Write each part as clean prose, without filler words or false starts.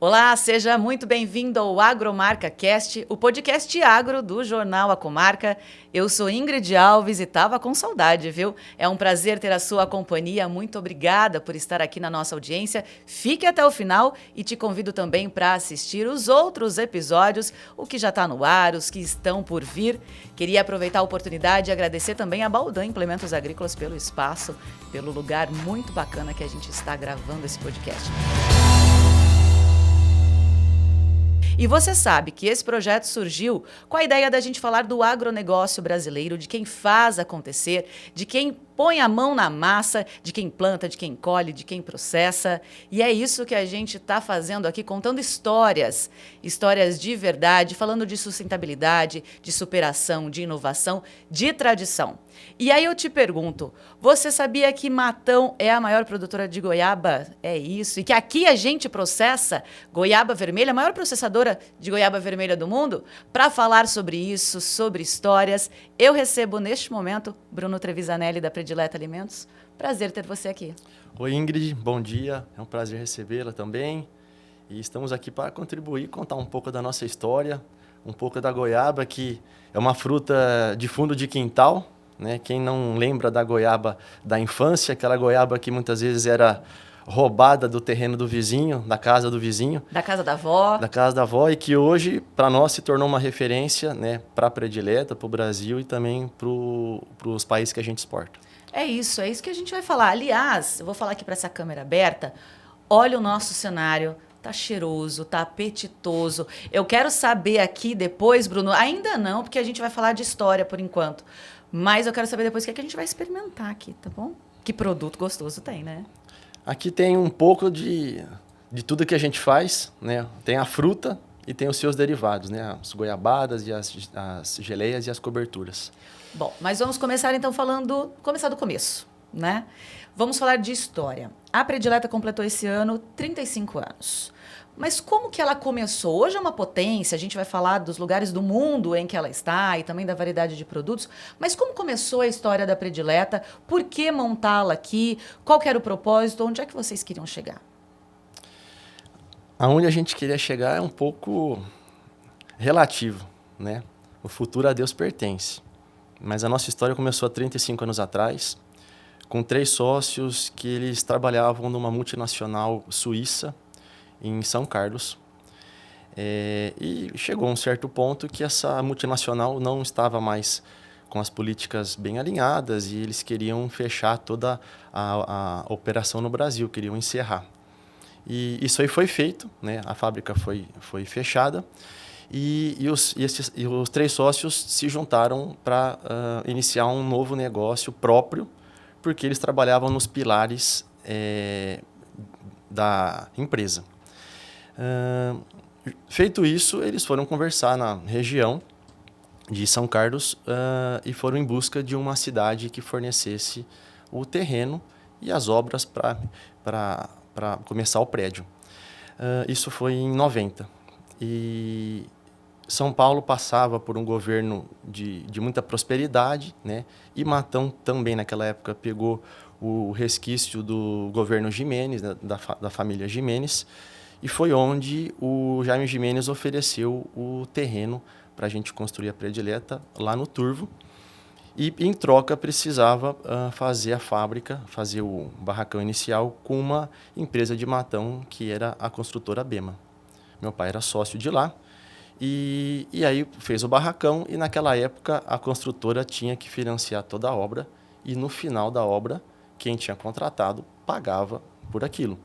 Olá, seja muito bem-vindo ao Agromarca Cast, o podcast agro do jornal A Comarca. Eu sou Ingrid Alves e estava com saudade, viu? É um prazer ter a sua companhia. Muito obrigada por estar aqui na nossa audiência. Fique até o final e te convido também para assistir os outros episódios, o que já está no ar, os que estão por vir. Queria aproveitar a oportunidade e agradecer também a Baldan Implementos Agrícolas pelo espaço, pelo lugar muito bacana que a gente está gravando esse podcast. E você sabe que esse projeto surgiu com a ideia da gente falar do agronegócio brasileiro, de quem faz acontecer, de quem põe a mão na massa, de quem planta, de quem colhe, de quem processa. E é isso que a gente está fazendo aqui, contando histórias de verdade, falando de sustentabilidade, de superação, de inovação, de tradição. E aí eu te pergunto, você sabia que Matão é a maior produtora de goiaba? É isso. E que aqui a gente processa goiaba vermelha, a maior processadora de goiaba vermelha do mundo? Para falar sobre isso, sobre histórias, eu recebo neste momento Bruno Trevisanelli, da Predileta Alimentos. Prazer ter você aqui. Oi, Ingrid, bom dia. É um prazer recebê-la também. E estamos aqui para contribuir, contar um pouco da nossa história, um pouco da goiaba, que é uma fruta de fundo de quintal, né? Quem não lembra da goiaba da infância, aquela goiaba que muitas vezes era roubada do terreno do vizinho, da casa do vizinho. Da casa da avó. Da casa da avó, e que hoje, para nós, se tornou uma referência, né, para a Predileta, para o Brasil e também para os países que a gente exporta. É isso que a gente vai falar. Aliás, eu vou falar aqui para essa câmera aberta. Olha o nosso cenário. Tá cheiroso, tá apetitoso. Eu quero saber aqui depois, Bruno, ainda não, porque a gente vai falar de história por enquanto. Mas eu quero saber depois o que é que a gente vai experimentar aqui, tá bom? Que produto gostoso tem, né? Aqui tem um pouco de tudo que a gente faz, né? Tem a fruta e tem os seus derivados, né? As goiabadas e as geleias e as coberturas. Bom, mas vamos começar então começar do começo, né? Vamos falar de história. A Predileta completou esse ano 35 anos. Mas como que ela começou? Hoje é uma potência, a gente vai falar dos lugares do mundo em que ela está e também da variedade de produtos. Mas como começou a história da Predileta? Por que montá-la aqui? Qual que era o propósito? Onde é que vocês queriam chegar? Aonde a gente queria chegar é um pouco relativo, né? O futuro a Deus pertence. Mas a nossa história começou há 35 anos atrás, com 3 sócios que eles trabalhavam numa multinacional suíça, em São Carlos. E chegou um certo ponto que essa multinacional não estava mais com as políticas bem alinhadas e eles queriam fechar toda a operação no Brasil, queriam encerrar. E isso aí foi feito, né? A fábrica foi fechada e os 3 sócios se juntaram para iniciar um novo negócio próprio, porque eles trabalhavam nos pilares da empresa. Feito isso, eles foram conversar na região de São Carlos e foram em busca de uma cidade que fornecesse o terreno e as obras para começar o prédio. Isso foi em 90. E São Paulo passava por um governo de muita prosperidade, né? E Matão também, naquela época, pegou o resquício do governo Gimenez, né? da família Gimenez, e foi onde o Jaime Gimenez ofereceu o terreno para a gente construir a Predileta lá no Turvo. E, em troca, precisava fazer a fábrica, fazer o barracão inicial com uma empresa de Matão, que era a construtora Bema. Meu pai era sócio de lá. E aí fez o barracão e, naquela época, a construtora tinha que financiar toda a obra. E, no final da obra, quem tinha contratado pagava por aquilo.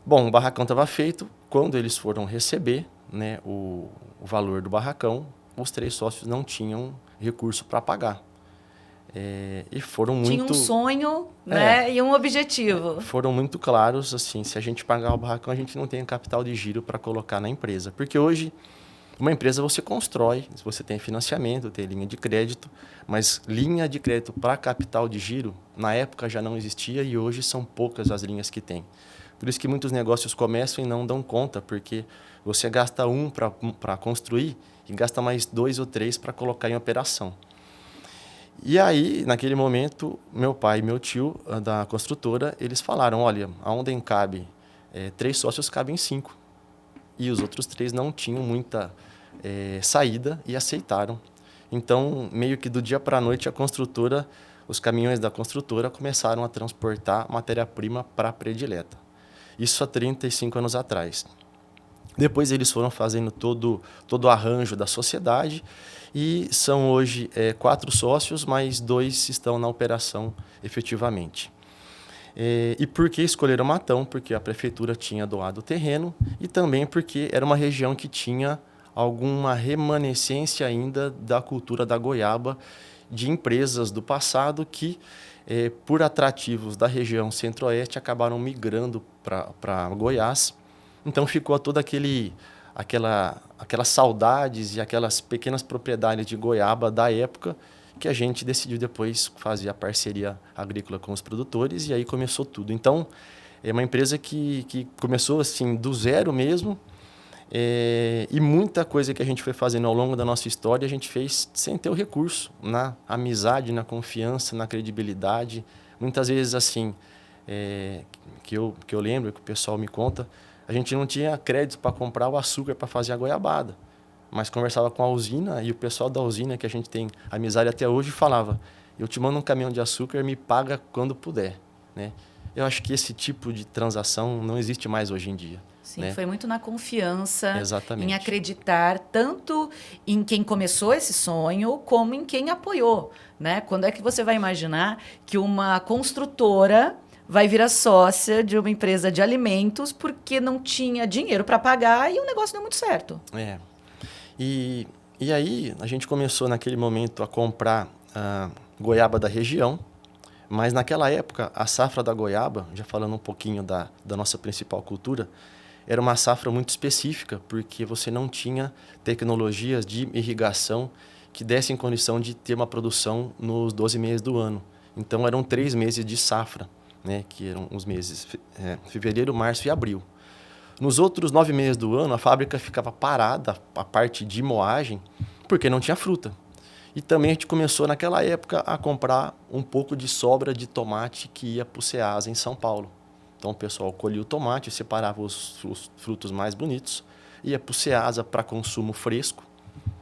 Bom, o barracão estava feito. Quando eles foram receber, né, o valor do barracão, os 3 sócios não tinham recurso para pagar. E foram muito... Tinha um sonho, né, e um objetivo. Foram muito claros, assim, se a gente pagar o barracão, a gente não tem capital de giro para colocar na empresa. Porque hoje, uma empresa você constrói, você tem financiamento, tem linha de crédito, mas linha de crédito para capital de giro, na época já não existia e hoje são poucas as linhas que tem. Por isso que muitos negócios começam e não dão conta, porque você gasta para construir e gasta mais 2 ou 3 para colocar em operação. E aí, naquele momento, meu pai e meu tio, da construtora, eles falaram, olha, aonde cabe 3 sócios, cabem 5. e os outros 3 não tinham muita saída e aceitaram. Então, meio que do dia para a noite, os caminhões da construtora começaram a transportar matéria-prima para a Predileta. Isso há 35 anos atrás. Depois eles foram fazendo todo o arranjo da sociedade e são hoje 4 sócios, mas 2 estão na operação efetivamente. E por que escolheram Matão? Porque a prefeitura tinha doado o terreno e também porque era uma região que tinha alguma remanescência ainda da cultura da goiaba, de empresas do passado que, por atrativos da região centro-oeste, acabaram migrando para Goiás. Então ficou toda aquelas saudades e aquelas pequenas propriedades de goiaba da época que a gente decidiu depois fazer a parceria agrícola com os produtores e aí começou tudo. Então, é uma empresa que começou assim do zero mesmo, e muita coisa que a gente foi fazendo ao longo da nossa história a gente fez sem ter o recurso, na amizade, na confiança, na credibilidade. Muitas vezes assim, que eu lembro, que o pessoal me conta, a gente não tinha crédito para comprar o açúcar para fazer a goiabada. Mas conversava com a usina e o pessoal da usina, que a gente tem amizade até hoje, falava: eu te mando um caminhão de açúcar, me paga quando puder. Né? Eu acho que esse tipo de transação não existe mais hoje em dia. Sim, né? foi muito na confiança, Exatamente. em acreditar tanto em quem começou esse sonho, como em quem apoiou. Né? Quando é que você vai imaginar que uma construtora vai virar sócia de uma empresa de alimentos porque não tinha dinheiro para pagar e o negócio deu muito certo? E aí a gente começou naquele momento a comprar goiaba da região, mas naquela época a safra da goiaba, já falando um pouquinho da nossa principal cultura, era uma safra muito específica, porque você não tinha tecnologias de irrigação que dessem condição de ter uma produção nos 12 meses do ano. Então eram 3 meses de safra, né, que eram os meses fevereiro, março e abril. Nos outros 9 meses do ano, a fábrica ficava parada, a parte de moagem, porque não tinha fruta. E também a gente começou, naquela época, a comprar um pouco de sobra de tomate que ia para o Ceasa, em São Paulo. Então, o pessoal colhia o tomate, separava os frutos mais bonitos, ia para o Ceasa para consumo fresco,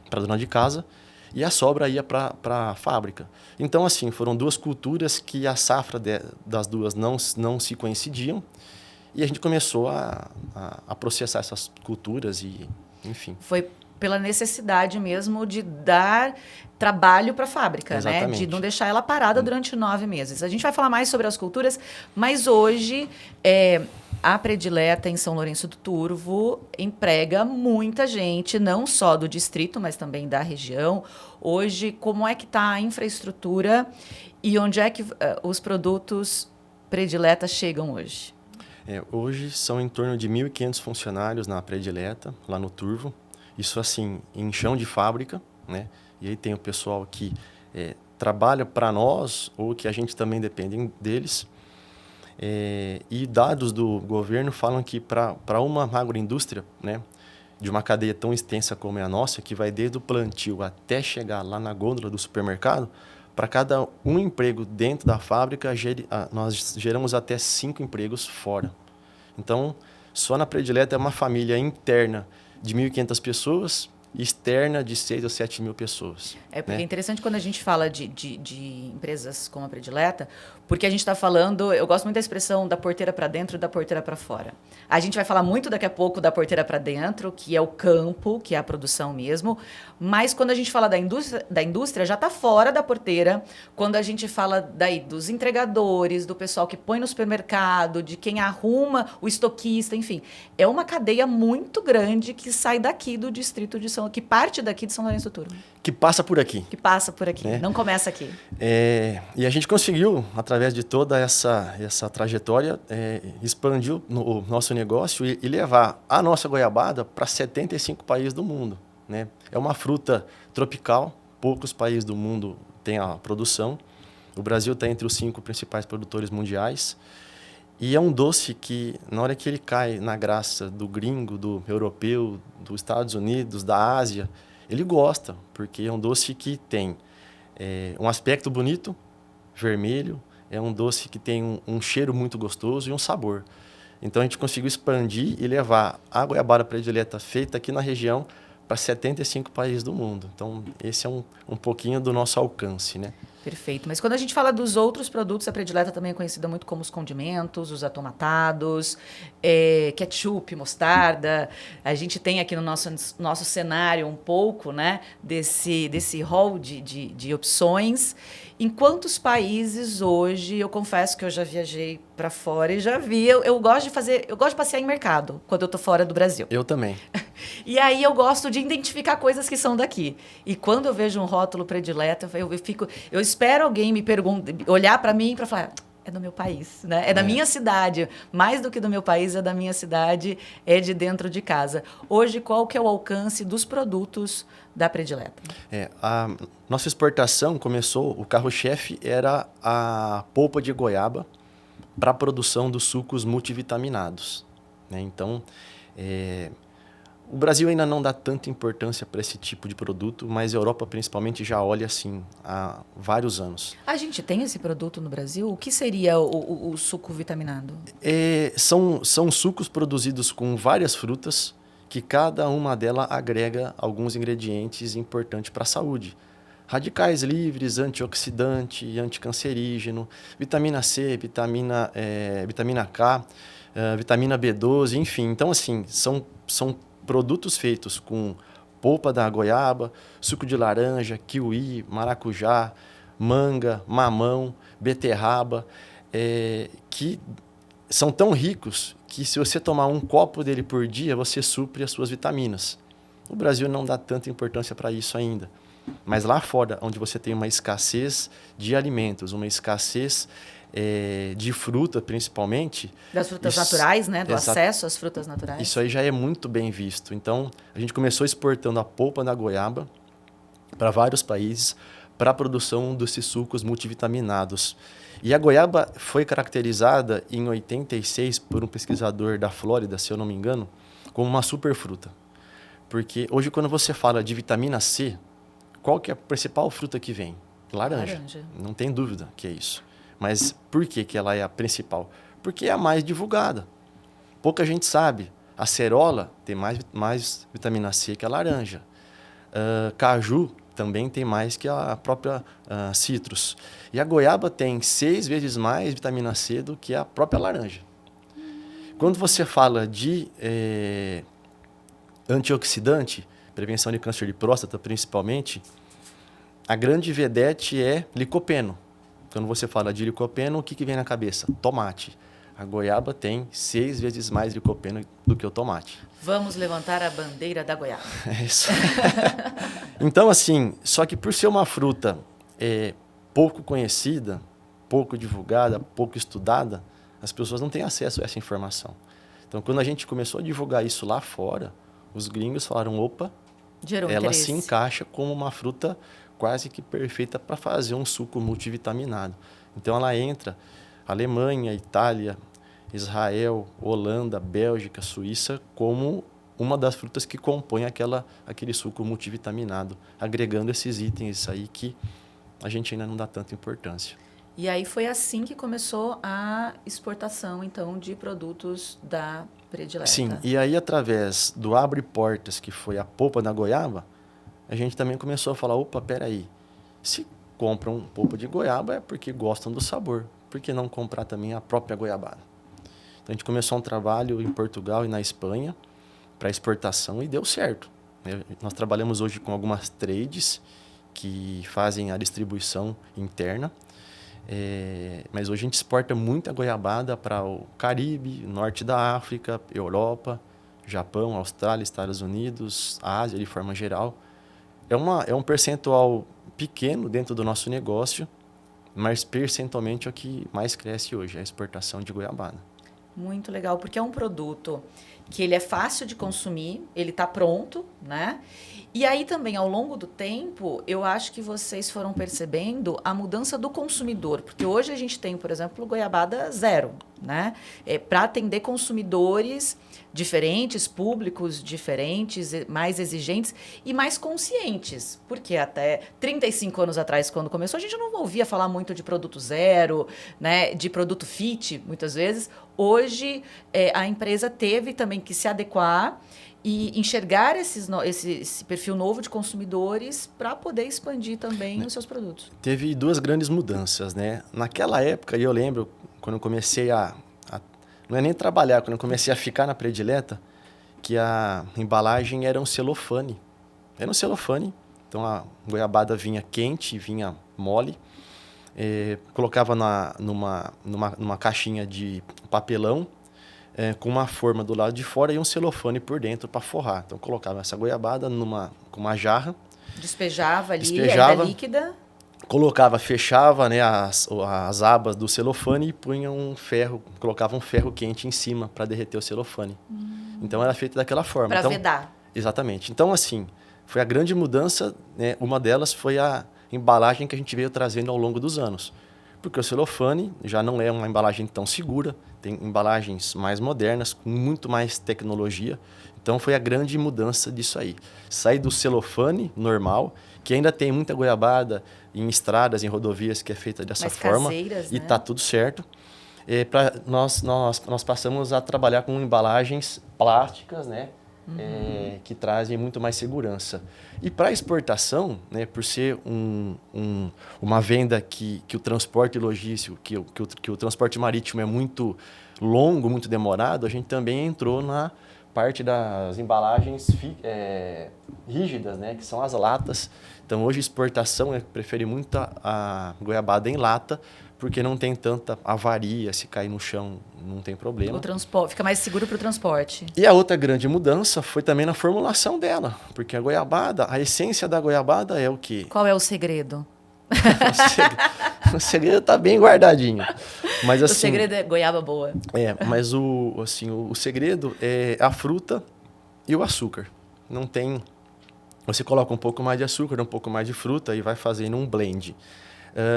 para a dona de casa, e a sobra ia para a fábrica. Então, assim, foram 2 culturas que a safra das duas não se coincidiam, e a gente começou a processar essas culturas e, enfim. Foi pela necessidade mesmo de dar trabalho para a fábrica, né? De não deixar ela parada durante 9 meses. A gente vai falar mais sobre as culturas, mas hoje a Predileta em São Lourenço do Turvo emprega muita gente, não só do distrito, mas também da região. Hoje, como é que está a infraestrutura e onde é que os produtos Predileta chegam hoje? Hoje são em torno de 1.500 funcionários na Predileta, lá no Turvo. Isso assim, em chão de fábrica, né? E aí tem o pessoal que trabalha para nós ou que a gente também depende deles. E dados do governo falam que para uma agroindústria, né, de uma cadeia tão extensa como é a nossa, que vai desde o plantio até chegar lá na gôndola do supermercado, para cada um emprego dentro da fábrica, nós geramos até 5 empregos fora. Então, só na Predileta é uma família interna de 1.500 pessoas, externa de 6 a 7 mil pessoas. Porque é interessante quando a gente fala de empresas como a Predileta, porque a gente está falando, eu gosto muito da expressão da porteira para dentro e da porteira para fora. A gente vai falar muito daqui a pouco da porteira para dentro, que é o campo, que é a produção mesmo, mas quando a gente fala da indústria já está fora da porteira, quando a gente fala dos entregadores, do pessoal que põe no supermercado, de quem arruma o estoquista, enfim. É uma cadeia muito grande que sai daqui do distrito de que parte daqui de São Lourenço do Turvo. Que passa por aqui. Que passa por aqui, não começa aqui. E a gente conseguiu, através de toda essa trajetória, expandir o nosso negócio e levar a nossa goiabada para 75 países do mundo. Né? É uma fruta tropical, poucos países do mundo têm a produção. O Brasil está entre os 5 principais produtores mundiais. E é um doce que, na hora que ele cai na graça do gringo, do europeu, dos Estados Unidos, da Ásia, ele gosta, porque é um doce que tem um aspecto bonito, vermelho, é um doce que tem um cheiro muito gostoso e um sabor. Então, a gente conseguiu expandir e levar a goiabada predileta feita aqui na região para 75 países do mundo. Então, esse é um pouquinho do nosso alcance, né? Perfeito. Mas quando a gente fala dos outros produtos, a predileta também é conhecida muito como os condimentos, os atomatados, ketchup, mostarda. A gente tem aqui no nosso cenário um pouco, né, desse hall de opções. Em quantos países hoje, eu confesso que eu já viajei para fora e já vi, eu gosto de passear em mercado quando eu tô fora do Brasil. Eu também. E aí eu gosto de identificar coisas que são daqui. E quando eu vejo um rótulo predileta, eu espero alguém me olhar para mim para falar, é do meu país, né? É da minha cidade. Mais do que do meu país, é da minha cidade, é de dentro de casa. Hoje, qual que é o alcance dos produtos da predileta? A nossa exportação começou, o carro-chefe era a polpa de goiaba para a produção dos sucos multivitaminados, né? Então, o Brasil ainda não dá tanta importância para esse tipo de produto, mas a Europa principalmente já olha assim há vários anos. A gente tem esse produto no Brasil? O que seria o suco vitaminado? São sucos produzidos com várias frutas, que cada uma delas agrega alguns ingredientes importantes para a saúde. Radicais livres, antioxidante, anticancerígeno, vitamina C, vitamina K, vitamina B12, enfim. Então, assim, são produtos feitos com polpa da goiaba, suco de laranja, kiwi, maracujá, manga, mamão, beterraba, que são tão ricos que se você tomar um copo dele por dia, você supre as suas vitaminas. O Brasil não dá tanta importância para isso ainda. Mas lá fora, onde você tem uma escassez de alimentos, uma escassez de fruta, principalmente... Das frutas naturais, né? Do acesso às frutas naturais. Isso aí já é muito bem visto. Então, a gente começou exportando a polpa da goiaba para vários países para a produção desses sucos multivitaminados. E a goiaba foi caracterizada em 86 por um pesquisador da Flórida, se eu não me engano, como uma superfruta. Porque hoje, quando você fala de vitamina C, qual que é a principal fruta que vem? Laranja. Não tem dúvida que é isso. Mas por que ela é a principal? Porque é a mais divulgada. Pouca gente sabe. A acerola tem mais vitamina C que a laranja. Caju também tem mais que a própria citrus. E a goiaba tem 6 vezes mais vitamina C do que a própria laranja. Quando você fala de antioxidante, prevenção de câncer de próstata principalmente, a grande vedete é licopeno. Quando você fala de licopeno, o que vem na cabeça? Tomate. A goiaba tem 6 vezes mais licopeno do que o tomate. Vamos levantar a bandeira da goiaba. É isso. Então, assim, só que por ser uma fruta pouco conhecida, pouco divulgada, pouco estudada, as pessoas não têm acesso a essa informação. Então, quando a gente começou a divulgar isso lá fora, os gringos falaram, opa, ela se encaixa como uma fruta quase que perfeita para fazer um suco multivitaminado. Então, ela entra Alemanha, Itália, Israel, Holanda, Bélgica, Suíça, como uma das frutas que compõe aquele suco multivitaminado, agregando esses itens aí que a gente ainda não dá tanta importância. E aí foi assim que começou a exportação, então, de produtos da predileta. Sim, e aí através do Abre Portas, que foi a polpa da goiaba, a gente também começou a falar, opa, peraí, se compram polpa de goiaba é porque gostam do sabor. Por que não comprar também a própria goiabada? Então, a gente começou um trabalho em Portugal e na Espanha para exportação e deu certo. Nós trabalhamos hoje com algumas trades que fazem a distribuição interna, mas hoje a gente exporta muita goiabada para o Caribe, Norte da África, Europa, Japão, Austrália, Estados Unidos, Ásia de forma geral. É um percentual pequeno dentro do nosso negócio, mas percentualmente é o que mais cresce hoje, a exportação de goiabada. Muito legal, porque é um produto que ele é fácil de consumir, ele está pronto, né? E aí também, ao longo do tempo, eu acho que vocês foram percebendo a mudança do consumidor, porque hoje a gente tem, por exemplo, goiabada zero. né? Para atender consumidores diferentes, públicos diferentes, mais exigentes e mais conscientes. Porque até 35 anos atrás, quando começou, a gente não ouvia falar muito de produto zero, né? De produto fit, muitas vezes. Hoje, a empresa teve também que se adequar e enxergar esse perfil novo de consumidores para poder expandir também os seus produtos. Teve duas grandes mudanças, né? Naquela época, eu lembro, quando eu comecei não é nem trabalhar, quando eu comecei a ficar na Predileta, que a embalagem era um celofane. Era um celofane, então a goiabada vinha quente, vinha mole, colocava numa caixinha de papelão, com uma forma do lado de fora e um celofane por dentro para forrar. Então colocava essa goiabada com uma jarra. Despejava ali, ainda líquida. Colocava, fechava, né, as abas do celofane e punha colocava um ferro quente em cima para derreter o celofane. Então era feito daquela forma. Para vedar. Exatamente. Então, assim, foi a grande mudança, né? Uma delas foi a embalagem que a gente veio trazendo ao longo dos anos. Porque o celofane já não é uma embalagem tão segura, tem embalagens mais modernas, com muito mais tecnologia. Então foi a grande mudança disso aí. Sair do celofane normal, que ainda tem muita goiabada em estradas, em rodovias, que é feita dessa forma. Caseiras, e né? tá tudo certo. Nós passamos a trabalhar com embalagens plásticas, né? Que trazem muito mais segurança. E para exportação, né, por ser uma venda que o transporte logístico, que o transporte marítimo é muito longo, muito demorado, a gente também entrou na parte das embalagens rígidas, né, que são as latas. Então, hoje, exportação prefere muito a goiabada em lata, porque não tem tanta avaria, se cair no chão não tem problema. O transporte fica mais seguro para o transporte. E a outra grande mudança foi também na formulação dela, porque a goiabada, a essência da goiabada é o quê? Qual é o segredo? O segredo está bem guardadinho. Mas, assim, o segredo é goiaba boa. Mas o segredo é a fruta e o açúcar. Não tem... Você coloca um pouco mais de açúcar, um pouco mais de fruta e vai fazendo um blend.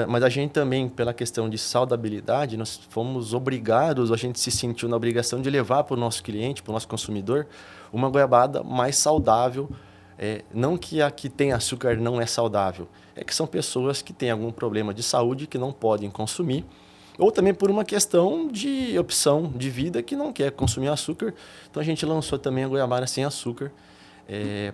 Mas a gente também, pela questão de saudabilidade, nós fomos obrigados, a gente se sentiu na obrigação de levar para o nosso cliente, para o nosso consumidor, uma goiabada mais saudável. Não que a que tem açúcar não é saudável, é que são pessoas que têm algum problema de saúde que não podem consumir, ou também por uma questão de opção de vida que não quer consumir açúcar. Então a gente lançou também a goiabada sem açúcar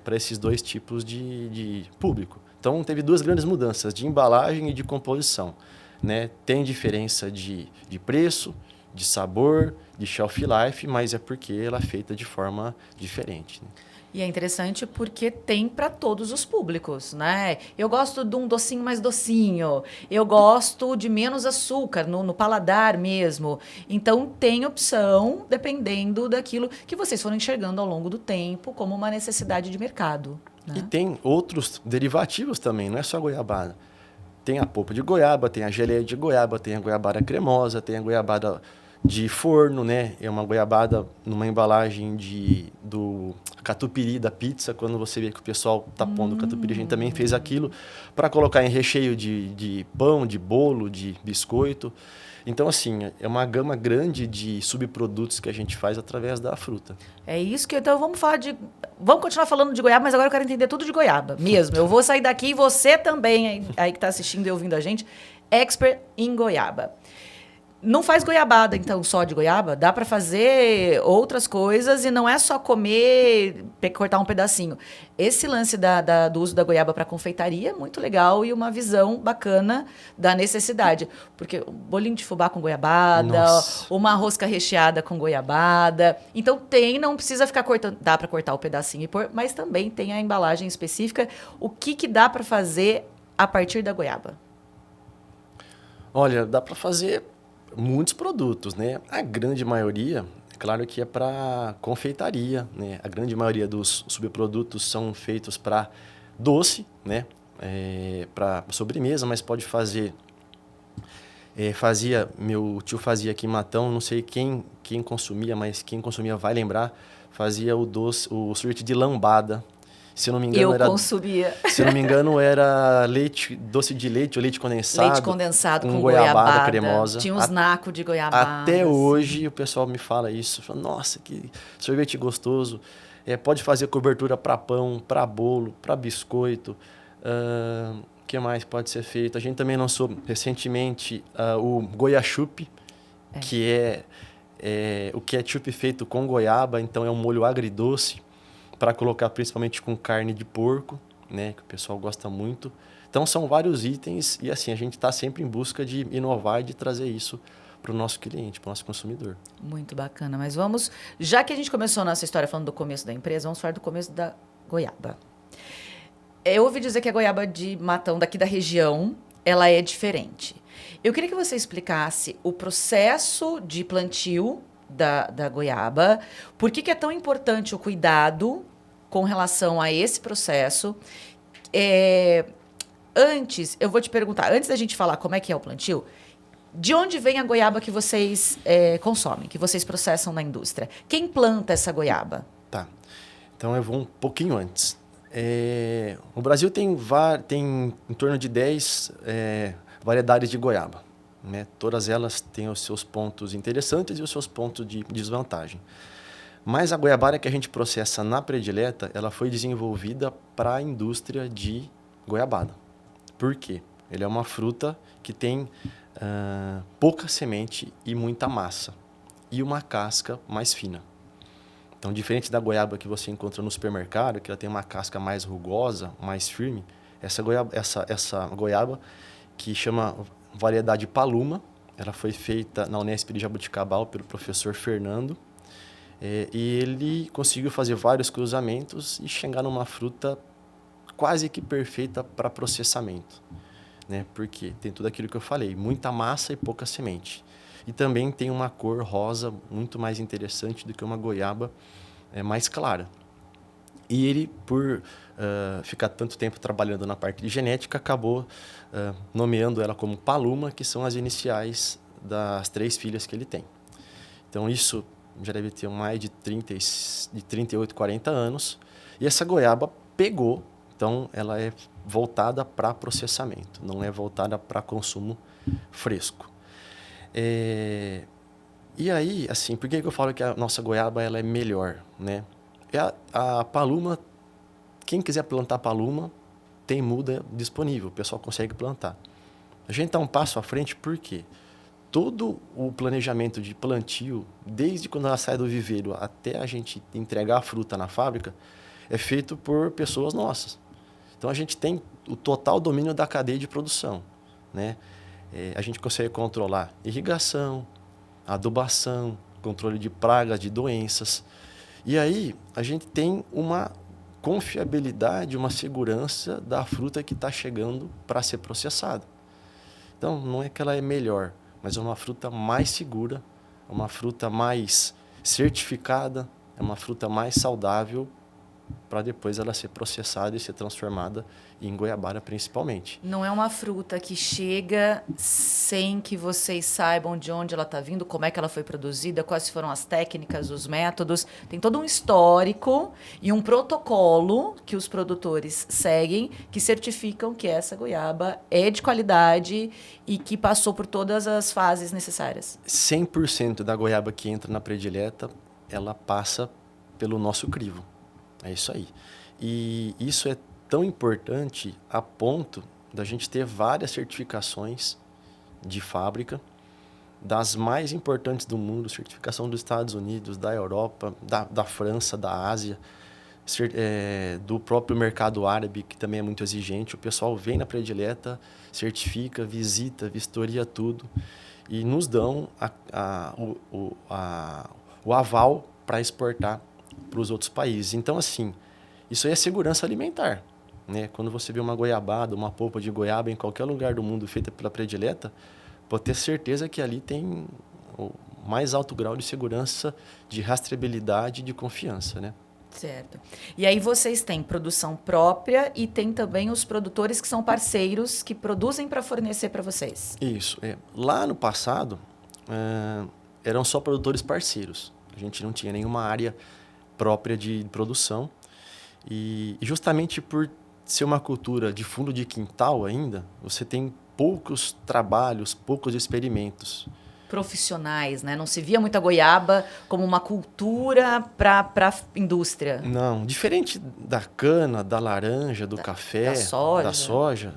para esses dois tipos de público. Então, teve duas grandes mudanças, de embalagem e de composição, né? Tem diferença de preço, de sabor, de shelf life, mas é porque ela é feita de forma diferente, né? E é interessante porque tem para todos os públicos, né? Eu gosto de um docinho mais docinho, eu gosto de menos açúcar no paladar mesmo. Então, tem opção dependendo daquilo que vocês foram enxergando ao longo do tempo como uma necessidade de mercado. E tem outros derivativos também, não é só a goiabada. Tem a polpa de goiaba, tem a geleia de goiaba, tem a goiabada cremosa, tem a goiabada de forno, né? É uma goiabada numa embalagem do catupiry da pizza. Quando você vê que o pessoal tá pondo catupiry, a gente também fez aquilo para colocar em recheio de pão, de bolo, de biscoito. Então, assim, é uma gama grande de subprodutos que a gente faz através da fruta. É isso que... Então, vamos continuar falando de goiaba, mas agora eu quero entender tudo de goiaba mesmo. Eu vou sair daqui e você também, aí que está assistindo e ouvindo a gente, expert em goiaba. Não faz goiabada, então, só de goiaba? Dá para fazer outras coisas e não é só comer, cortar um pedacinho. Esse lance do uso da goiaba para confeitaria é muito legal e uma visão bacana da necessidade. Porque um bolinho de fubá com goiabada, Nossa. uma rosca recheada com goiabada. Então, não precisa ficar cortando. Dá para cortar o pedacinho e pôr, mas também tem a embalagem específica. O que dá para fazer a partir da goiaba? Olha, dá para fazer muitos produtos, né? A grande maioria, é claro que é para confeitaria, né? A grande maioria dos subprodutos são feitos para doce, né? Para sobremesa, mas pode fazer... meu tio fazia aqui em Matão, não sei quem consumia, mas quem consumia vai lembrar, fazia o sorvete de lambada, Se eu não me engano, Eu consumia. Se eu não me engano, era leite, doce de leite ou leite condensado. Leite condensado com goiabada cremosa. Tinha uns nacos de goiabada. Até hoje o pessoal me fala isso. Fala, nossa, que sorvete gostoso. Pode fazer cobertura para pão, para bolo, para biscoito. O que mais pode ser feito? A gente também lançou recentemente o goiachup, que é o ketchup feito com goiaba. Então é um molho agridoce para colocar principalmente com carne de porco, né, que o pessoal gosta muito. Então são vários itens e assim a gente está sempre em busca de inovar e de trazer isso para o nosso cliente, para o nosso consumidor. Muito bacana. Mas vamos, já que a gente começou a nossa história falando do começo da empresa, vamos falar do começo da goiaba. Eu ouvi dizer que a goiaba de Matão, daqui da região, ela é diferente. Eu queria que você explicasse o processo de plantio da goiaba, por que é tão importante o cuidado com relação a esse processo. Antes, eu vou te perguntar, antes da gente falar como é que é o plantio, de onde vem a goiaba que vocês consomem, que vocês processam na indústria? Quem planta essa goiaba? Tá. Então eu vou um pouquinho antes. O Brasil tem em torno de 10 variedades de goiaba, né? Todas elas têm os seus pontos interessantes e os seus pontos de desvantagem. Mas a goiabada que a gente processa na predileta, ela foi desenvolvida para a indústria de goiabada. Por quê? Ele é uma fruta que tem pouca semente e muita massa. E uma casca mais fina. Então, diferente da goiaba que você encontra no supermercado, que ela tem uma casca mais rugosa, mais firme, essa goiaba que chama variedade Paluma, ela foi feita na Unesp de Jaboticabal pelo professor Fernando, e ele conseguiu fazer vários cruzamentos e chegar numa fruta quase que perfeita para processamento, né? Porque tem tudo aquilo que eu falei, muita massa e pouca semente. E também tem uma cor rosa muito mais interessante do que uma goiaba mais clara. E ele, por ficar tanto tempo trabalhando na parte de genética, acabou nomeando ela como Paluma, que são as iniciais das 3 filhas que ele tem. Então, isso já deve ter mais de 38, 40 anos. E essa goiaba pegou, então ela é voltada para processamento, não é voltada para consumo fresco. E aí, assim, por que eu falo que a nossa goiaba ela é melhor, né? A paluma, quem quiser plantar paluma, tem muda disponível, o pessoal consegue plantar. A gente está um passo à frente porque todo o planejamento de plantio, desde quando ela sai do viveiro até a gente entregar a fruta na fábrica, é feito por pessoas nossas. Então, a gente tem o total domínio da cadeia de produção, né? A gente consegue controlar irrigação, adubação, controle de pragas, de doenças. E aí, a gente tem uma confiabilidade, uma segurança da fruta que está chegando para ser processada. Então, não é que ela é melhor, mas é uma fruta mais segura, é uma fruta mais certificada, é uma fruta mais saudável para depois ela ser processada e ser transformada em goiabada principalmente. Não é uma fruta que chega sem que vocês saibam de onde ela está vindo, como é que ela foi produzida, quais foram as técnicas, os métodos. Tem todo um histórico e um protocolo que os produtores seguem que certificam que essa goiaba é de qualidade e que passou por todas as fases necessárias. 100% da goiaba que entra na predileta, ela passa pelo nosso crivo. É isso aí. E isso é tão importante a ponto da gente ter várias certificações de fábrica, das mais importantes do mundo, certificação dos Estados Unidos, da Europa, da França, da Ásia, do próprio mercado árabe, que também é muito exigente. O pessoal vem na predileta, certifica, visita, vistoria tudo e nos dão o aval para exportar para os outros países. Então, assim, isso aí é segurança alimentar, né? Quando você vê uma goiabada, uma polpa de goiaba em qualquer lugar do mundo feita pela predileta, pode ter certeza que ali tem o mais alto grau de segurança, de rastreabilidade e de confiança, né? Certo. E aí vocês têm produção própria e tem também os produtores que são parceiros que produzem para fornecer para vocês. Isso. Lá no passado, eram só produtores parceiros. A gente não tinha nenhuma área própria de produção. E justamente por ser uma cultura de fundo de quintal ainda, você tem poucos trabalhos, poucos experimentos. Profissionais, né? Não se via muita goiaba como uma cultura para indústria. Não, diferente da cana, da laranja, do Da café, da soja. soja,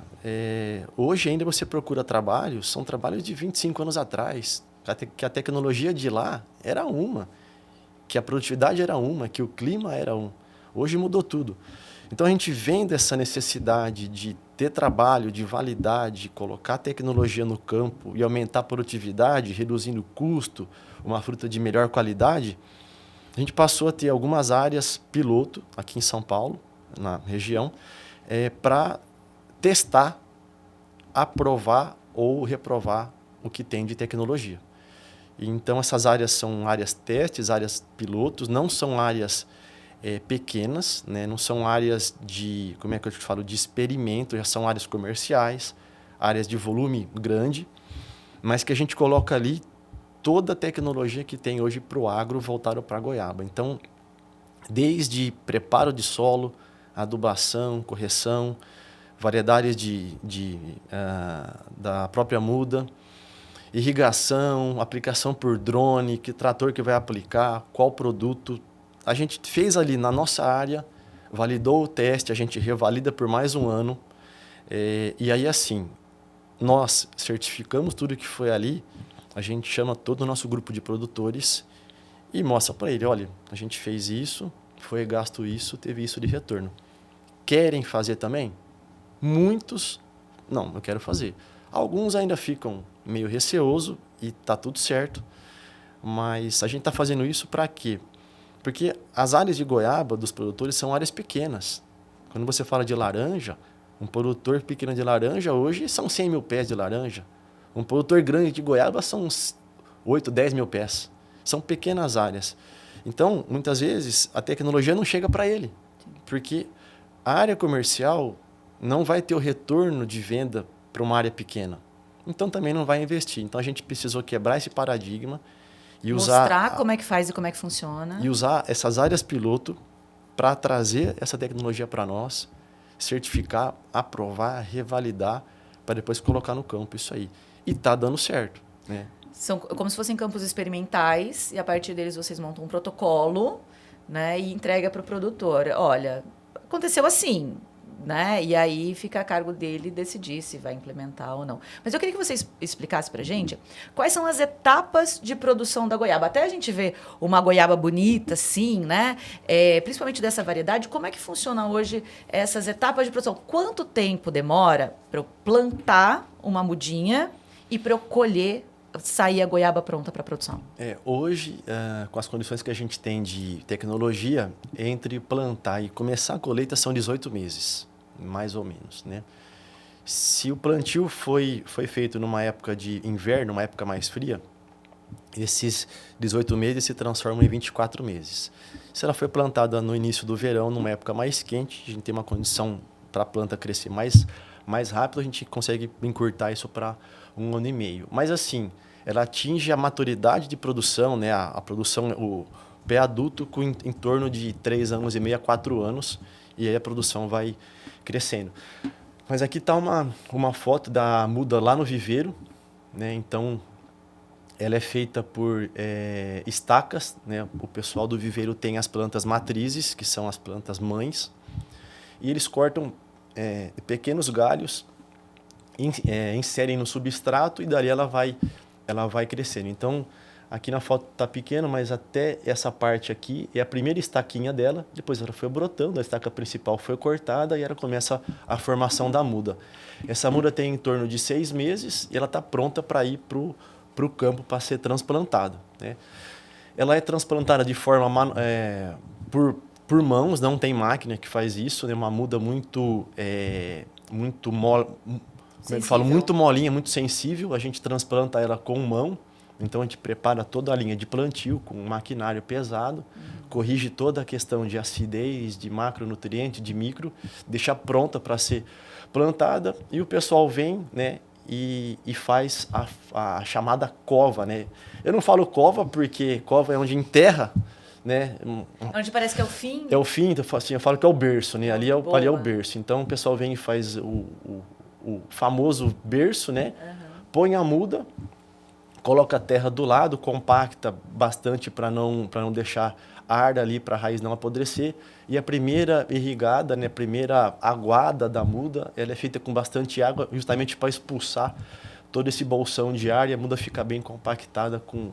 hoje ainda você procura trabalhos, são trabalhos de 25 anos atrás, que a tecnologia de lá era uma, que a produtividade era uma, que o clima era um. Hoje mudou tudo. Então a gente vendo essa necessidade de ter trabalho, de validade, de colocar tecnologia no campo e aumentar a produtividade, reduzindo o custo, uma fruta de melhor qualidade, a gente passou a ter algumas áreas piloto aqui em São Paulo, na região, para testar, aprovar ou reprovar o que tem de tecnologia. Então, essas áreas são áreas testes, áreas pilotos, não são áreas pequenas, né? Não são áreas de, como é que eu te falo, de experimento, já são áreas comerciais, áreas de volume grande, mas que a gente coloca ali toda a tecnologia que tem hoje para o agro voltada para a goiaba. Então, desde preparo de solo, adubação, correção, variedades da própria muda, irrigação, aplicação por drone, que trator que vai aplicar, qual produto. A gente fez ali na nossa área, validou o teste, a gente revalida por mais um ano. E aí, assim, nós certificamos tudo que foi ali, a gente chama todo o nosso grupo de produtores e mostra para ele, olha, a gente fez isso, foi gasto isso, teve isso de retorno. Querem fazer também? Muitos, não quero fazer. Alguns ainda ficam meio receoso e tá tudo certo, mas a gente está fazendo isso para quê? Porque as áreas de goiaba dos produtores são áreas pequenas. Quando você fala de laranja, um produtor pequeno de laranja hoje são 100 mil pés de laranja. Um produtor grande de goiaba são uns 8, 10 mil pés. São pequenas áreas. Então, muitas vezes, a tecnologia não chega para ele. Porque a área comercial não vai ter o retorno de venda para uma área pequena. Então, também não vai investir. Então, a gente precisou quebrar esse paradigma e mostrar como é que faz e como é que funciona. E usar essas áreas piloto para trazer essa tecnologia para nós, certificar, aprovar, revalidar, para depois colocar no campo isso aí. E está dando certo, né? São como se fossem campos experimentais e a partir deles vocês montam um protocolo, né, e entrega para o produtor. Olha, aconteceu assim, né? E aí fica a cargo dele decidir se vai implementar ou não. Mas eu queria que você explicasse para a gente quais são as etapas de produção da goiaba. Até a gente ver uma goiaba bonita, sim, né? Principalmente dessa variedade, como é que funciona hoje essas etapas de produção? Quanto tempo demora para eu plantar uma mudinha e para eu colher, sair a goiaba pronta para produção? Hoje, com as condições que a gente tem de tecnologia, entre plantar e começar a colheita são 18 meses, mais ou menos, né? Se o plantio foi feito numa época de inverno, uma época mais fria, esses 18 meses se transformam em 24 meses. Se ela foi plantada no início do verão, numa época mais quente, a gente tem uma condição para a planta crescer mais rápido, a gente consegue encurtar isso para 1 ano e meio. Mas assim, ela atinge a maturidade de produção, né? A produção, o pé adulto com em torno de 3 anos e meio a 4 anos, e aí a produção vai crescendo. Mas aqui está uma foto da muda lá no viveiro, né? Então, ela é feita por estacas, né? O pessoal do viveiro tem as plantas matrizes, que são as plantas mães, e eles cortam pequenos galhos, inserem no substrato e dali ela vai crescendo. Então, aqui na foto está pequeno, mas até essa parte aqui é a primeira estaquinha dela, depois ela foi brotando, a estaca principal foi cortada e ela começa a formação da muda. Essa muda tem em torno de 6 meses e ela está pronta para ir para o campo para ser transplantada, né? Ela é transplantada de forma por mãos, não tem máquina que faz isso, né? Uma muda muito mole, como eu falo, muito molinha, muito sensível. A gente transplanta ela com mão. Então, a gente prepara toda a linha de plantio com um maquinário pesado, corrige toda a questão de acidez, de macronutriente, de micro, deixa pronta para ser plantada e o pessoal vem, né, e faz a chamada cova, né? Eu não falo cova porque cova é onde enterra, né? Onde parece que é o fim. É o fim, assim, eu falo que é o berço, né? Ali é Boa. o berço. Então o pessoal vem e faz o famoso berço, né? Põe a muda, coloca a terra do lado, compacta bastante para não deixar ar ali para a raiz não apodrecer. E a primeira irrigada, né, a primeira aguada da muda, ela é feita com bastante água, justamente para expulsar todo esse bolsão de ar e a muda fica bem compactada com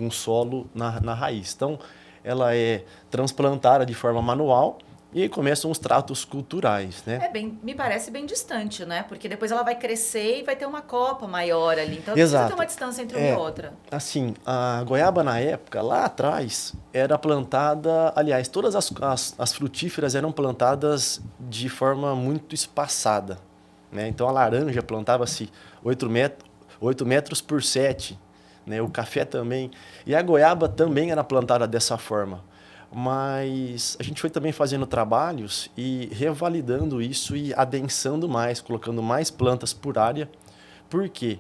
o solo na raiz. Então, ela é transplantada de forma manual. E aí começam os tratos culturais, né? Me parece bem distante, né? Porque depois ela vai crescer e vai ter uma copa maior ali. Então Exato. precisa ter uma distância entre uma e outra. Assim, a goiaba na época, lá atrás, era plantada... Aliás, todas as frutíferas eram plantadas de forma muito espaçada, né? Então a laranja plantava-se 8 metros por 7, né? O café também. E a goiaba também era plantada dessa forma. Mas a gente foi também fazendo trabalhos e revalidando isso e adensando mais, colocando mais plantas por área. Por quê?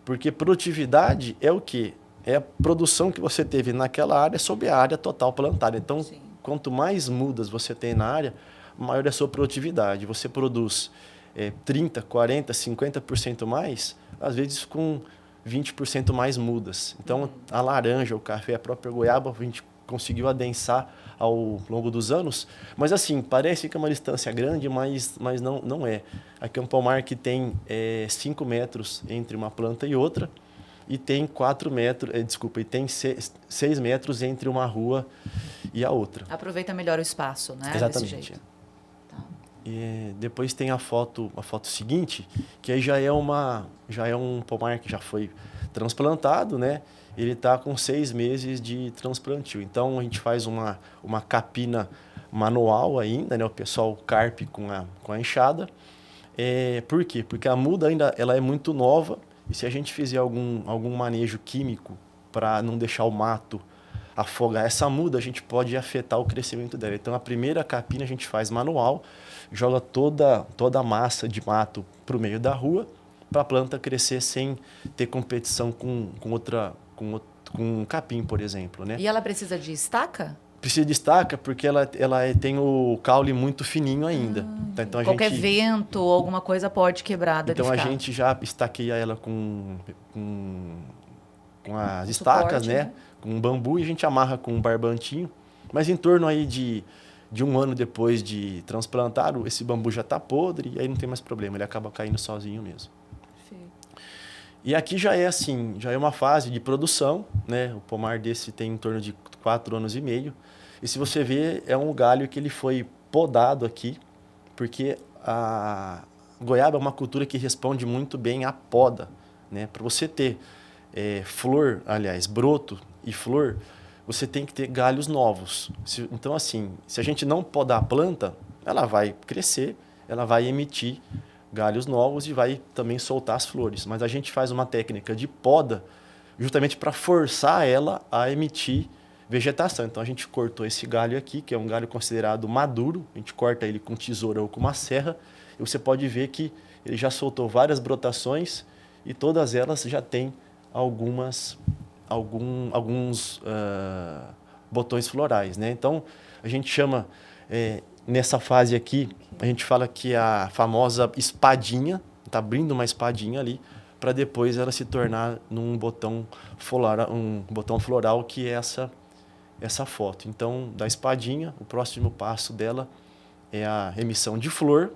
Porque produtividade é o quê? É a produção que você teve naquela área sobre a área total plantada. Então, sim, quanto mais mudas você tem na área, maior é a sua produtividade. Você produz 30%, 40%, 50% mais, às vezes com 20% mais mudas. Então, a laranja, o café, a própria goiaba, a gente conseguiu adensar ao longo dos anos, mas assim, parece que é uma distância grande, mas não é. Aqui é um pomar que tem 5 metros entre uma planta e outra, e tem 4 metros, e tem 6 metros entre uma rua e a outra. Aproveita melhor o espaço, né? Exatamente. Desse jeito. Tá. E depois tem a foto seguinte, que aí já é um pomar que já foi transplantado, né? Ele está com 6 meses de transplantio. Então, a gente faz uma capina manual ainda, né? O pessoal carpe com a enxada. Por quê? Porque a muda ainda ela é muito nova e se a gente fizer algum manejo químico para não deixar o mato afogar essa muda, a gente pode afetar o crescimento dela. Então, a primeira capina a gente faz manual, joga toda a massa de mato para o meio da rua, para a planta crescer sem ter competição com um capim, por exemplo, né? E ela precisa de estaca? Precisa de estaca porque ela tem o caule muito fininho ainda. Então, qualquer vento ou alguma coisa pode quebrar, então a gente já estaqueia ela com as estacas, né? Com um bambu e a gente amarra com um barbantinho. Mas em torno aí de 1 ano depois de transplantar, esse bambu já está podre e aí não tem mais problema, ele acaba caindo sozinho mesmo. E aqui já é uma fase de produção, né? O pomar desse tem em torno de 4 anos e meio. E se você ver, é um galho que ele foi podado aqui, porque a goiaba é uma cultura que responde muito bem à poda, né? Para você ter broto e flor, você tem que ter galhos novos. Então, assim, se a gente não podar a planta, ela vai crescer, ela vai emitir galhos novos e vai também soltar as flores. Mas a gente faz uma técnica de poda justamente para forçar ela a emitir vegetação. Então a gente cortou esse galho aqui, que é um galho considerado maduro, a gente corta ele com tesoura ou com uma serra, e você pode ver que ele já soltou várias brotações e todas elas já têm alguns botões florais, né? Então a gente chama... nessa fase aqui, a gente fala que é a famosa espadinha, está abrindo uma espadinha ali, para depois ela se tornar num botão floral, que é essa foto. Então, da espadinha, o próximo passo dela é a emissão de flor.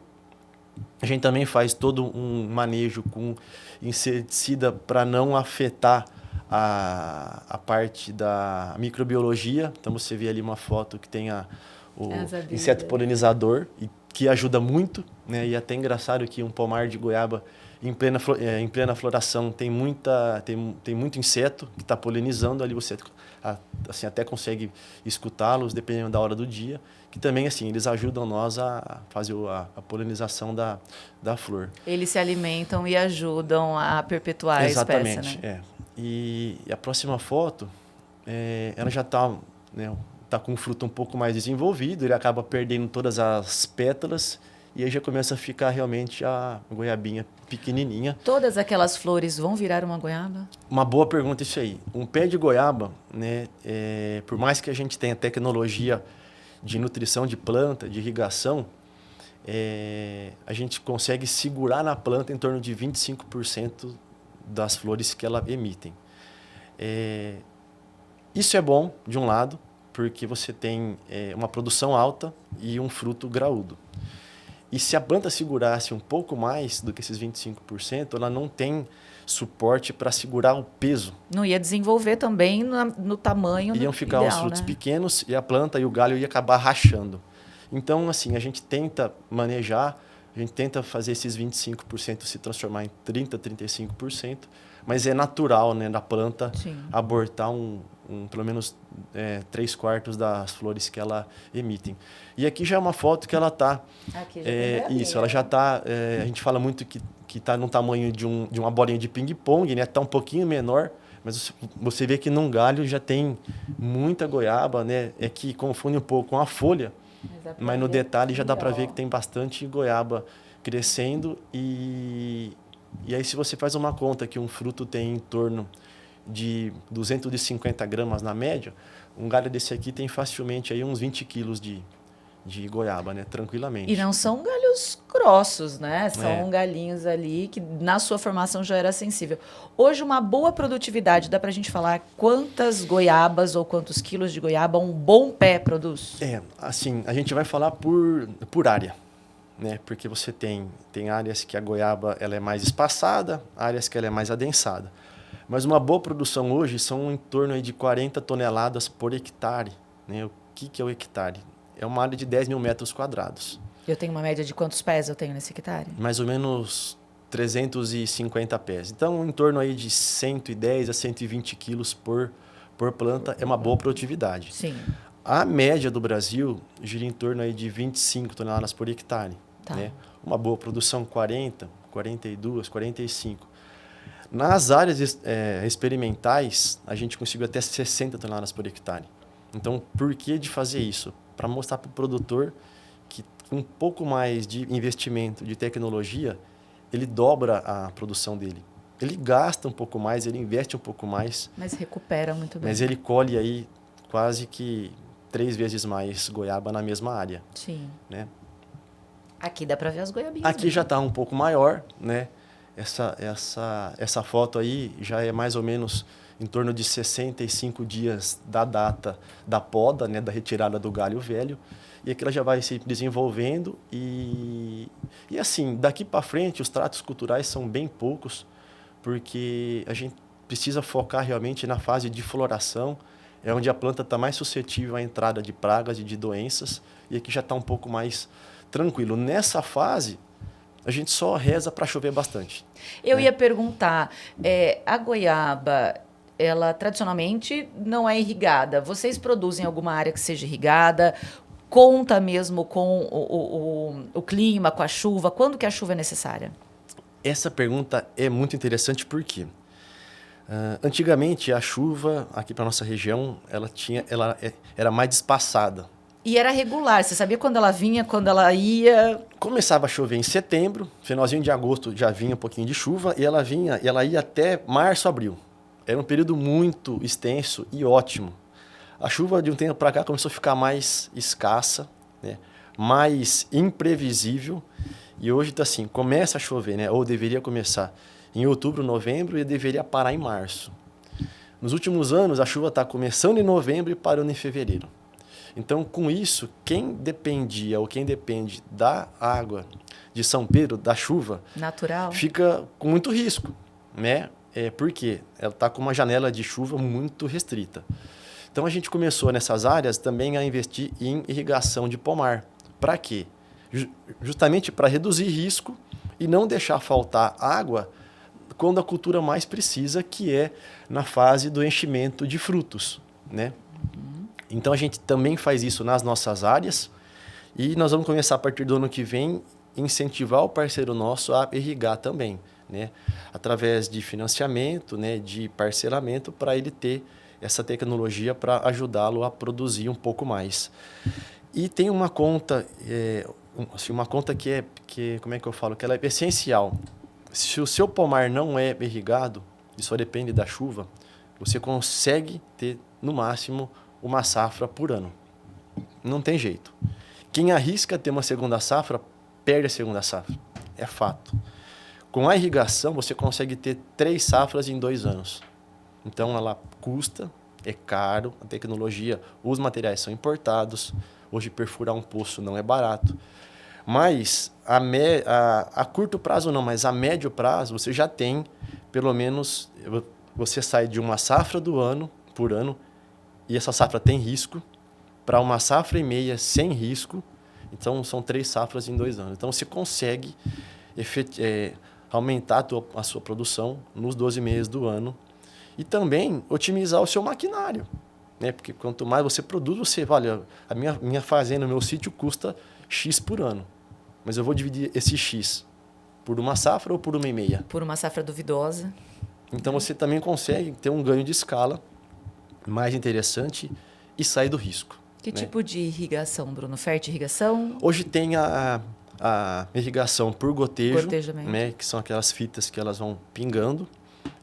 A gente também faz todo um manejo com inseticida para não afetar a parte da microbiologia. Então, você vê ali uma foto que tem o inseto polinizador, que ajuda muito, né? E é até engraçado que um pomar de goiaba em plena floração tem muito inseto que está polinizando ali, você assim, até consegue escutá-los dependendo da hora do dia, que também assim eles ajudam nós a fazer a polinização da flor. Eles se alimentam e ajudam a perpetuar a espécie, né? E a próxima foto, ela já está, né, tá com o fruto um pouco mais desenvolvido, ele acaba perdendo todas as pétalas e aí já começa a ficar realmente a goiabinha pequenininha. Todas aquelas flores vão virar uma goiaba? Uma boa pergunta isso aí. Um pé de goiaba, né, por mais que a gente tenha tecnologia de nutrição de planta, de irrigação, a gente consegue segurar na planta em torno de 25% das flores que ela emitem. Isso é bom, de um lado, porque você tem uma produção alta e um fruto graúdo. E se a planta segurasse um pouco mais do que esses 25%, ela não tem suporte para segurar o peso. Não ia desenvolver também no tamanho Iam ficar ideal, os frutos né? pequenos e a planta e o galho ia acabar rachando. Então, assim, a gente tenta manejar, a gente tenta fazer esses 25% se transformar em 30%, 35%, mas é natural, né, da planta Sim. abortar pelo menos 3/4 das flores que ela emitem. E aqui já é uma foto que ela está... Aqui já tem isso, ela já está... a gente fala muito que está no tamanho de uma bolinha de ping-pong, né? Está um pouquinho menor, mas você vê que num galho já tem muita goiaba, né? É que confunde um pouco com a folha, mas no detalhe já dá para ver que tem bastante goiaba crescendo. E aí, se você faz uma conta que um fruto tem em torno de 250 gramas na média, um galho desse aqui tem facilmente aí uns 20 quilos de goiaba, né? Tranquilamente. E não são galhos grossos, né? São galhinhos ali que na sua formação já era sensível. Hoje, uma boa produtividade, dá para a gente falar quantas goiabas ou quantos quilos de goiaba um bom pé produz? Assim, a gente vai falar por área, né? Porque você tem áreas que a goiaba ela é mais espaçada, áreas que ela é mais adensada. Mas uma boa produção hoje são em torno aí de 40 toneladas por hectare, né? O que é o hectare? É uma área de 10 mil metros quadrados. Eu tenho uma média de quantos pés eu tenho nesse hectare? Mais ou menos 350 pés. Então, em torno aí de 110 a 120 quilos por planta é uma boa produtividade. Sim. A média do Brasil gira em torno aí de 25 toneladas por hectare. Tá. Né? Uma boa produção, 40, 42, 45. Nas áreas experimentais, a gente conseguiu até 60 toneladas por hectare. Então, por que de fazer isso? Para mostrar para o produtor que com um pouco mais de investimento, de tecnologia, ele dobra a produção dele. Ele gasta um pouco mais, ele investe um pouco mais. Mas recupera muito bem. Mas ele colhe aí quase que 3 vezes mais goiaba na mesma área. Sim. Né? Aqui dá para ver as goiabinhas. Aqui já está um pouco maior, né? Essa foto aí já é mais ou menos em torno de 65 dias da data da poda, né? Da retirada do galho velho. E aqui ela já vai se desenvolvendo e assim, daqui para frente os tratos culturais são bem poucos, porque a gente precisa focar realmente na fase de floração, é onde a planta está mais suscetível à entrada de pragas e de doenças, e aqui já está um pouco mais tranquilo. Nessa fase, a gente só reza para chover bastante. Eu ia perguntar, a goiaba, ela tradicionalmente não é irrigada. Vocês produzem alguma área que seja irrigada? Conta mesmo com o clima, com a chuva? Quando que a chuva é necessária? Essa pergunta é muito interessante porque antigamente a chuva aqui para nossa região ela era mais espaçada. E era regular, você sabia quando ela vinha, quando ela ia? Começava a chover em setembro, finalzinho de agosto já vinha um pouquinho de chuva e ela ia até março, abril. Era um período muito extenso e ótimo. A chuva de um tempo para cá começou a ficar mais escassa, né? Mais imprevisível. E hoje está assim, começa a chover, né? Ou deveria começar em outubro, novembro e deveria parar em março. Nos últimos anos, a chuva está começando em novembro e parando em fevereiro. Então, com isso, quem depende da água de São Pedro, da chuva, natural, fica com muito risco, né? Por quê? Ela está com uma janela de chuva muito restrita. Então, a gente começou nessas áreas também a investir em irrigação de pomar. Para quê? Justamente para reduzir risco e não deixar faltar água quando a cultura mais precisa, que é na fase do enchimento de frutos, né? Então, a gente também faz isso nas nossas áreas e nós vamos começar, a partir do ano que vem, incentivar o parceiro nosso a irrigar também, né? Através de financiamento, né? De parcelamento, para ele ter essa tecnologia para ajudá-lo a produzir um pouco mais. E tem uma conta assim, uma conta como é que eu falo? Que ela é essencial. Se o seu pomar não é irrigado, e só depende da chuva, você consegue ter, no máximo, uma safra por ano. Não tem jeito. Quem arrisca ter uma segunda safra, perde a segunda safra. É fato. Com a irrigação, você consegue ter 3 safras em 2 anos. Então, ela custa, é caro, a tecnologia, os materiais são importados. Hoje, perfurar um poço não é barato. Mas, a curto prazo não, mas a médio prazo, você já tem, pelo menos, você sai de uma safra por ano, e essa safra tem risco, para uma safra e meia sem risco. Então, são 3 safras em 2 anos. Então, você consegue aumentar a sua produção nos 12 meses do ano e também otimizar o seu maquinário. Né? Porque quanto mais você produz, olha, a minha fazenda, o meu sítio custa X por ano. Mas eu vou dividir esse X por uma safra ou por uma e meia? Por uma safra duvidosa. Então, você também consegue ter um ganho de escala mais interessante e sair do risco. Que tipo de irrigação, Bruno? Fertirrigação? Hoje tem a irrigação por gotejo, Gotejamento. que são aquelas fitas que elas vão pingando.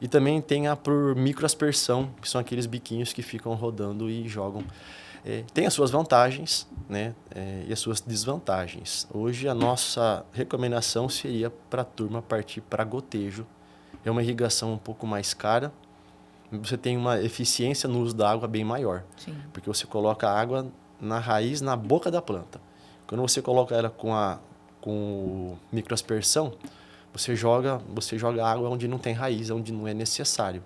E também tem a por microaspersão, que são aqueles biquinhos que ficam rodando e jogam. Tem as suas vantagens, né, e as suas desvantagens. Hoje, a nossa recomendação seria para a turma partir para gotejo. É uma irrigação um pouco mais cara. Você tem uma eficiência no uso da água bem maior. Sim. Porque você coloca a água na raiz, na boca da planta. Quando você coloca ela com microaspersão, você joga água onde não tem raiz, onde não é necessário.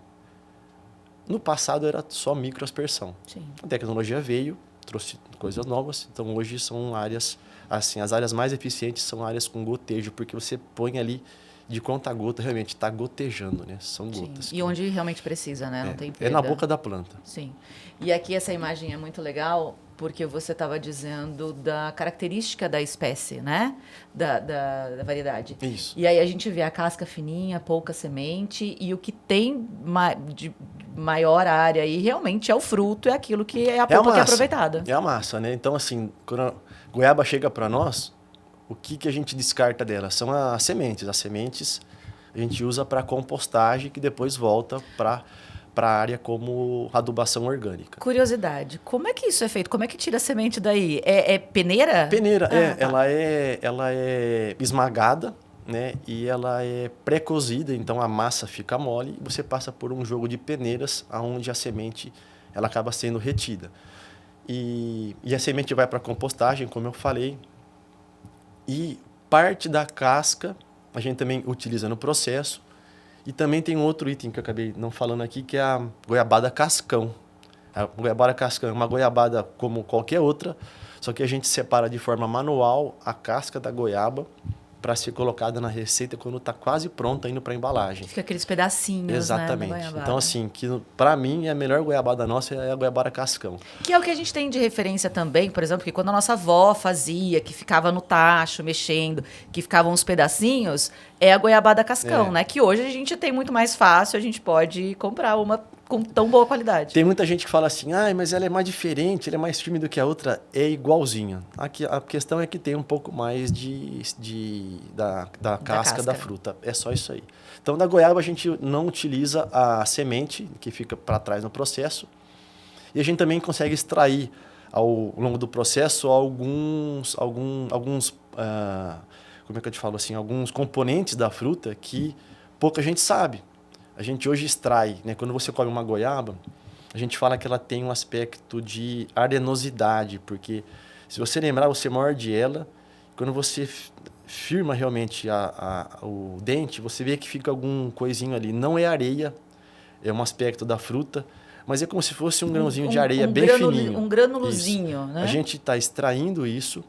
No passado era só microaspersão. Sim. A tecnologia veio, trouxe coisas novas. Então, hoje são áreas, assim, as áreas mais eficientes são áreas com gotejo, porque você põe ali de conta-gota, realmente está gotejando, né? São gotas. E onde realmente precisa, né? Não tem perda. É na boca da planta. Sim. E aqui essa imagem é muito legal, porque você estava dizendo da característica da espécie, né? Da variedade. Isso. E aí a gente vê a casca fininha, pouca semente, e o que tem de maior área aí realmente é o fruto, é aquilo que é a polpa que é aproveitada. É a massa, né? Então, assim, quando a goiaba chega para nós, o que a gente descarta dela? São as sementes. As sementes a gente usa para compostagem, que depois volta para a área como adubação orgânica. Curiosidade, como é que isso é feito? Como é que tira a semente daí? É peneira? Peneira, tá. Ela é esmagada, né? E ela é pré-cozida, então a massa fica mole e você passa por um jogo de peneiras onde a semente ela acaba sendo retida. E a semente vai para a compostagem, como eu falei, e parte da casca a gente também utiliza no processo. E também tem um outro item que eu acabei não falando aqui, que é a goiabada cascão. A goiabada cascão é uma goiabada como qualquer outra, só que a gente separa de forma manual a casca da goiaba para ser colocada na receita quando está quase pronta, indo para a embalagem. Fica aqueles pedacinhos, exatamente. Né, então, assim, para mim, a melhor goiabada nossa é a goiabada cascão. Que é o que a gente tem de referência também, por exemplo, que quando a nossa avó fazia, que ficava no tacho, mexendo, que ficavam uns pedacinhos, é a goiabada cascão, né? Que hoje a gente tem muito mais fácil, a gente pode comprar uma com tão boa qualidade. Tem muita gente que fala assim, mas ela é mais diferente, ela é mais firme do que a outra. É igualzinha. Aqui, a questão é que tem um pouco mais da casca da fruta. É só isso aí. Então, da goiaba, a gente não utiliza a semente, que fica para trás no processo. E a gente também consegue extrair, ao longo do processo, alguns como é que eu te falo assim, alguns componentes da fruta que pouca gente sabe. A gente hoje extrai, né? Quando você come uma goiaba, a gente fala que ela tem um aspecto de arenosidade, porque se você lembrar, você morde ela, quando você firma realmente o dente, você vê que fica algum coisinho ali. Não é areia, é um aspecto da fruta, mas é como se fosse um grãozinho de areia bem fininho. Um granulozinho, né? A gente está extraindo isso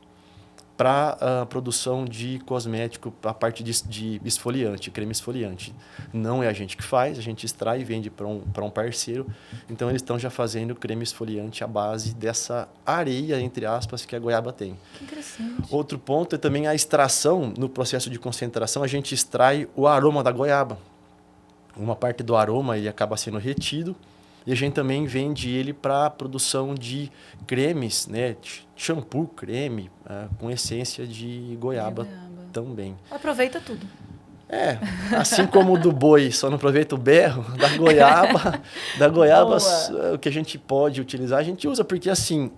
para a produção de cosmético, a parte de esfoliante, creme esfoliante. Não é a gente que faz, a gente extrai e vende para um parceiro. Então, eles estão já fazendo creme esfoliante à base dessa areia, entre aspas, que a goiaba tem. Que interessante. Outro ponto é também a extração. No processo de concentração, a gente extrai o aroma da goiaba. Uma parte do aroma ele acaba sendo retido E a gente também vende ele para produção de cremes, né? Shampoo, creme, com essência de goiaba também. Aproveita tudo. Assim como o do boi, só não aproveita o berro, da goiaba o que a gente pode utilizar, a gente usa, porque assim,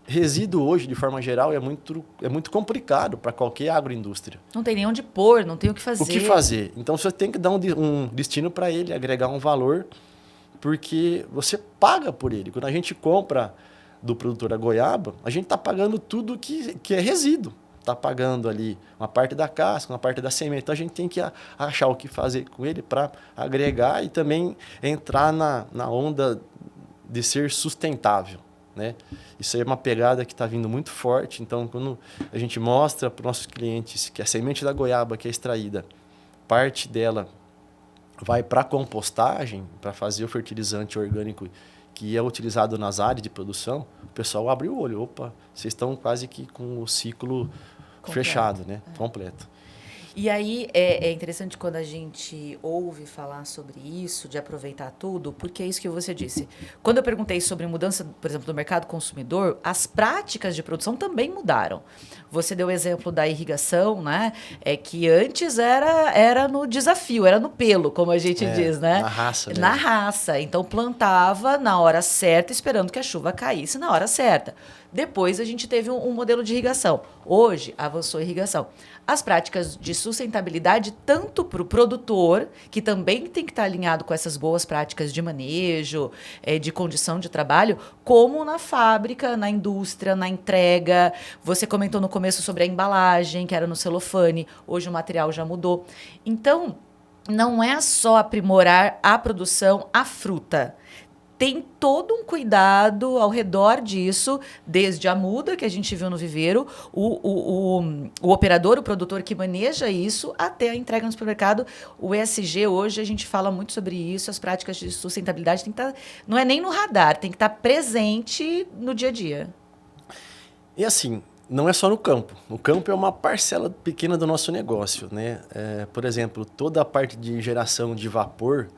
resíduo hoje, de forma geral, é muito complicado para qualquer agroindústria. Não tem nem onde pôr, não tem o que fazer. O que fazer? Então, você tem que dar um destino para ele, agregar um valor, porque você paga por ele. Quando a gente compra do produtor a goiaba, a gente está pagando tudo que é resíduo. Está pagando ali uma parte da casca, uma parte da semente. Então, a gente tem que achar o que fazer com ele para agregar e também entrar na onda de ser sustentável, né? Isso aí é uma pegada que está vindo muito forte. Então, quando a gente mostra para os nossos clientes que a semente da goiaba que é extraída, parte dela vai para a compostagem, para fazer o fertilizante orgânico que é utilizado nas áreas de produção, o pessoal abre o olho. Opa, vocês estão quase que com o ciclo fechado, né? Completo. E aí é interessante quando a gente ouve falar sobre isso, de aproveitar tudo, porque é isso que você disse. Quando eu perguntei sobre mudança, por exemplo, do mercado consumidor, as práticas de produção também mudaram. Você deu o exemplo da irrigação, né? Que antes era no desafio, era no pelo, como a gente diz, né? Na raça mesmo. Na raça. Então plantava na hora certa, esperando que a chuva caísse na hora certa. Depois a gente teve um modelo de irrigação. Hoje avançou a irrigação. As práticas de sustentabilidade, tanto para o produtor, que também tem que estar alinhado com essas boas práticas de manejo, de condição de trabalho, como na fábrica, na indústria, na entrega. Você comentou no começo sobre a embalagem, que era no celofane. Hoje o material já mudou. Então, não é só aprimorar a produção, a fruta. Tem todo um cuidado ao redor disso, desde a muda que a gente viu no viveiro, o operador, o produtor que maneja isso, até a entrega no supermercado. O ESG, hoje, a gente fala muito sobre isso, as práticas de sustentabilidade tem que estar, não é nem no radar, tem que estar presente no dia a dia. E assim, não é só no campo. O campo é uma parcela pequena do nosso negócio, né? Por exemplo, toda a parte de geração de vapor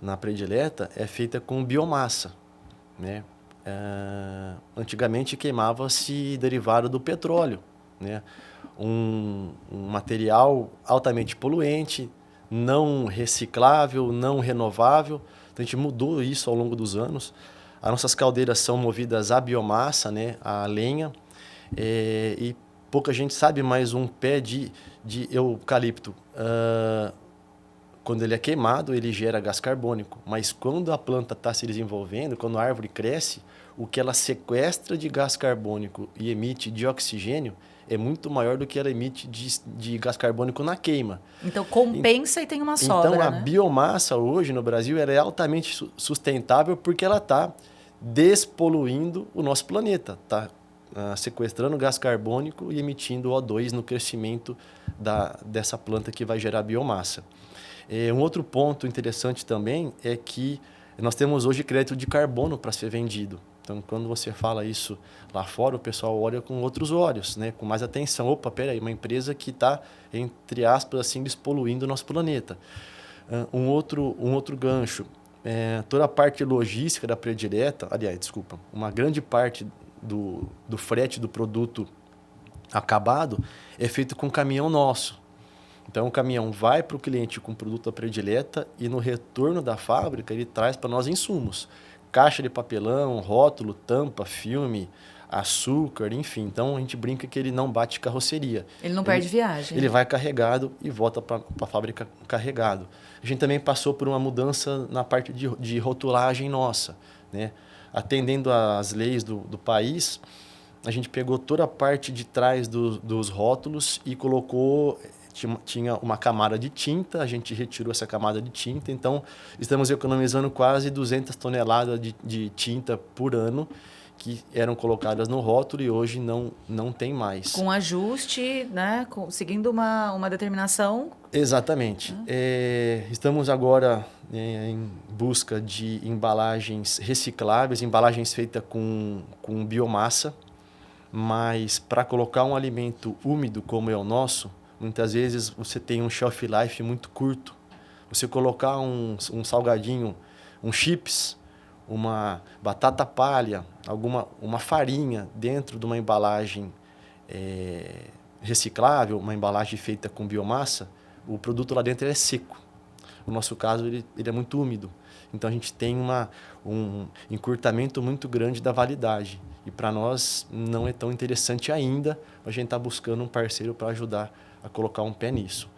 na predileta é feita com biomassa, né? Antigamente queimava-se derivado do petróleo, né? Um material altamente poluente, não reciclável, não renovável. Então, a gente mudou isso ao longo dos anos. As nossas caldeiras são movidas a biomassa, né? A lenha. E pouca gente sabe, mas um pé de eucalipto, quando ele é queimado, ele gera gás carbônico. Mas quando a planta está se desenvolvendo, quando a árvore cresce, o que ela sequestra de gás carbônico e emite de oxigênio é muito maior do que ela emite de gás carbônico na queima. Então, compensa e tem uma sobra, Então, a né? biomassa hoje no Brasil ela é altamente sustentável porque ela está despoluindo o nosso planeta. Está sequestrando gás carbônico e emitindo O2 no crescimento dessa planta que vai gerar biomassa. Um outro ponto interessante também é que nós temos hoje crédito de carbono para ser vendido. Então, quando você fala isso lá fora, o pessoal olha com outros olhos, né? Com mais atenção. Opa, peraí, uma empresa que está, entre aspas, assim, despoluindo o nosso planeta. Um outro gancho, toda a parte logística da predileta, uma grande parte do frete do produto acabado é feito com caminhão nosso. Então, o caminhão vai para o cliente com produto da predileta e no retorno da fábrica ele traz para nós insumos. Caixa de papelão, rótulo, tampa, filme, açúcar, enfim. Então, a gente brinca que ele não bate carroceria. Ele não perde viagem. Ele vai carregado e volta para a fábrica carregado. A gente também passou por uma mudança na parte de rotulagem nossa, né? Atendendo às leis do país, a gente pegou toda a parte de trás dos rótulos e colocou... Tinha uma camada de tinta, a gente retirou essa camada de tinta, então estamos economizando quase 200 toneladas de tinta por ano que eram colocadas no rótulo e hoje não tem mais. Com ajuste, né? Seguindo uma determinação. Exatamente. Estamos agora em busca de embalagens recicláveis, embalagens feitas com biomassa, mas para colocar um alimento úmido como é o nosso, muitas vezes você tem um shelf life muito curto. Você colocar um salgadinho um chips, uma batata palha, uma farinha dentro de uma embalagem reciclável, uma embalagem feita com biomassa, o produto lá dentro é seco. No nosso caso, ele é muito úmido. Então, a gente tem um encurtamento muito grande da validade. E para nós não é tão interessante ainda, a gente está buscando um parceiro para ajudar a colocar um pé nisso.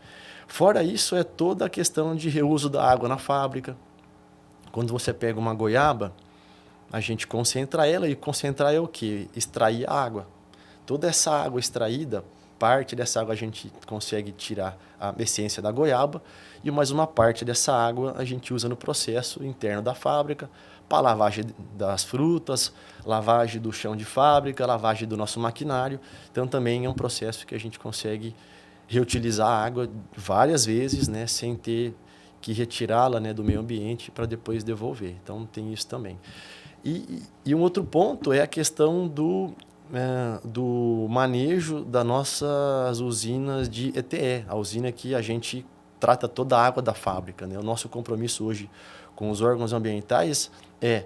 Fora isso, é toda a questão de reuso da água na fábrica. Quando você pega uma goiaba, a gente concentra ela, e concentrar é o quê? Extrair a água. Toda essa água extraída, parte dessa água a gente consegue tirar a essência da goiaba, e mais uma parte dessa água a gente usa no processo interno da fábrica, para lavagem das frutas, lavagem do chão de fábrica, lavagem do nosso maquinário. Então, também é um processo que a gente consegue reutilizar a água várias vezes, né, sem ter que retirá-la, né, do meio ambiente para depois devolver. Então, tem isso também. E um outro ponto é a questão do manejo das nossas usinas de ETE, a usina que a gente trata toda a água da fábrica, né? O nosso compromisso hoje com os órgãos ambientais é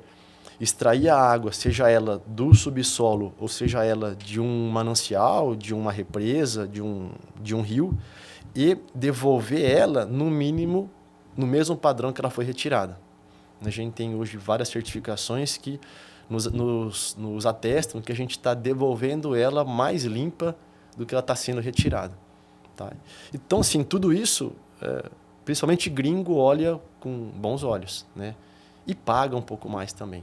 extrair a água, seja ela do subsolo ou seja ela de um manancial, de uma represa, de um rio, e devolver ela, no mínimo, no mesmo padrão que ela foi retirada. A gente tem hoje várias certificações que nos atestam que a gente está devolvendo ela mais limpa do que ela está sendo retirada. Tá? Então, assim, tudo isso, principalmente gringo, olha com bons olhos, né? E paga um pouco mais também.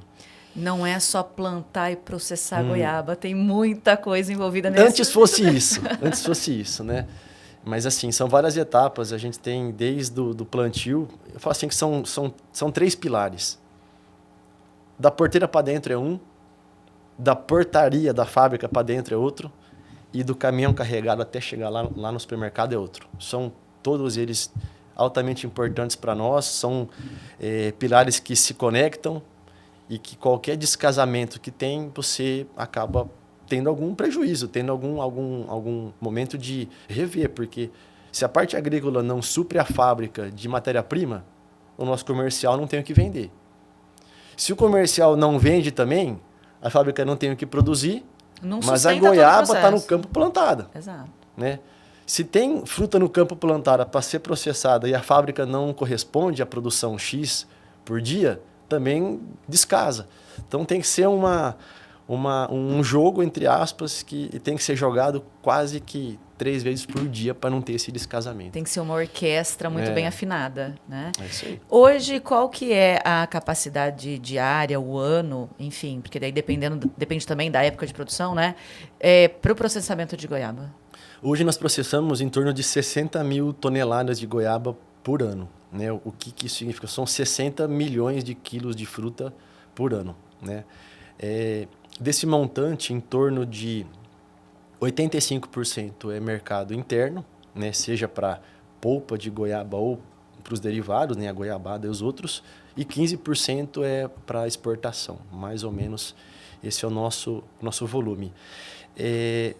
Não é só plantar e processar goiaba, tem muita coisa envolvida nesse... Antes fosse isso, né? Mas, assim, são várias etapas. A gente tem desde do plantio, eu falo assim que são 3 pilares. Da porteira para dentro é um, da portaria da fábrica para dentro é outro, e do caminhão carregado até chegar lá no supermercado é outro. São todos eles altamente importantes para nós, são pilares que se conectam e que qualquer descasamento que tem, você acaba tendo algum prejuízo, tendo algum momento de rever, porque se a parte agrícola não supre a fábrica de matéria-prima, o nosso comercial não tem o que vender. Se o comercial não vende também, a fábrica não tem o que produzir, mas a goiaba está no campo plantada. Exato. Né? Se tem fruta no campo plantada para ser processada e a fábrica não corresponde à produção X por dia, também descasa. Então tem que ser um jogo, entre aspas, que tem que ser jogado quase que 3 vezes por dia para não ter esse descasamento. Tem que ser uma orquestra muito bem afinada, né? É isso aí. Hoje, qual que é a capacidade diária, o ano, enfim, porque daí depende também da época de produção, né? Para o processamento de goiaba? Hoje nós processamos em torno de 60 mil toneladas de goiaba por ano. Né? O que isso significa? São 60 milhões de quilos de fruta por ano. Né? Desse montante, em torno de 85% é mercado interno, né? Seja para polpa de goiaba ou para os derivados, né? A goiabada e os outros, e 15% é para exportação. Mais ou menos esse é o nosso volume.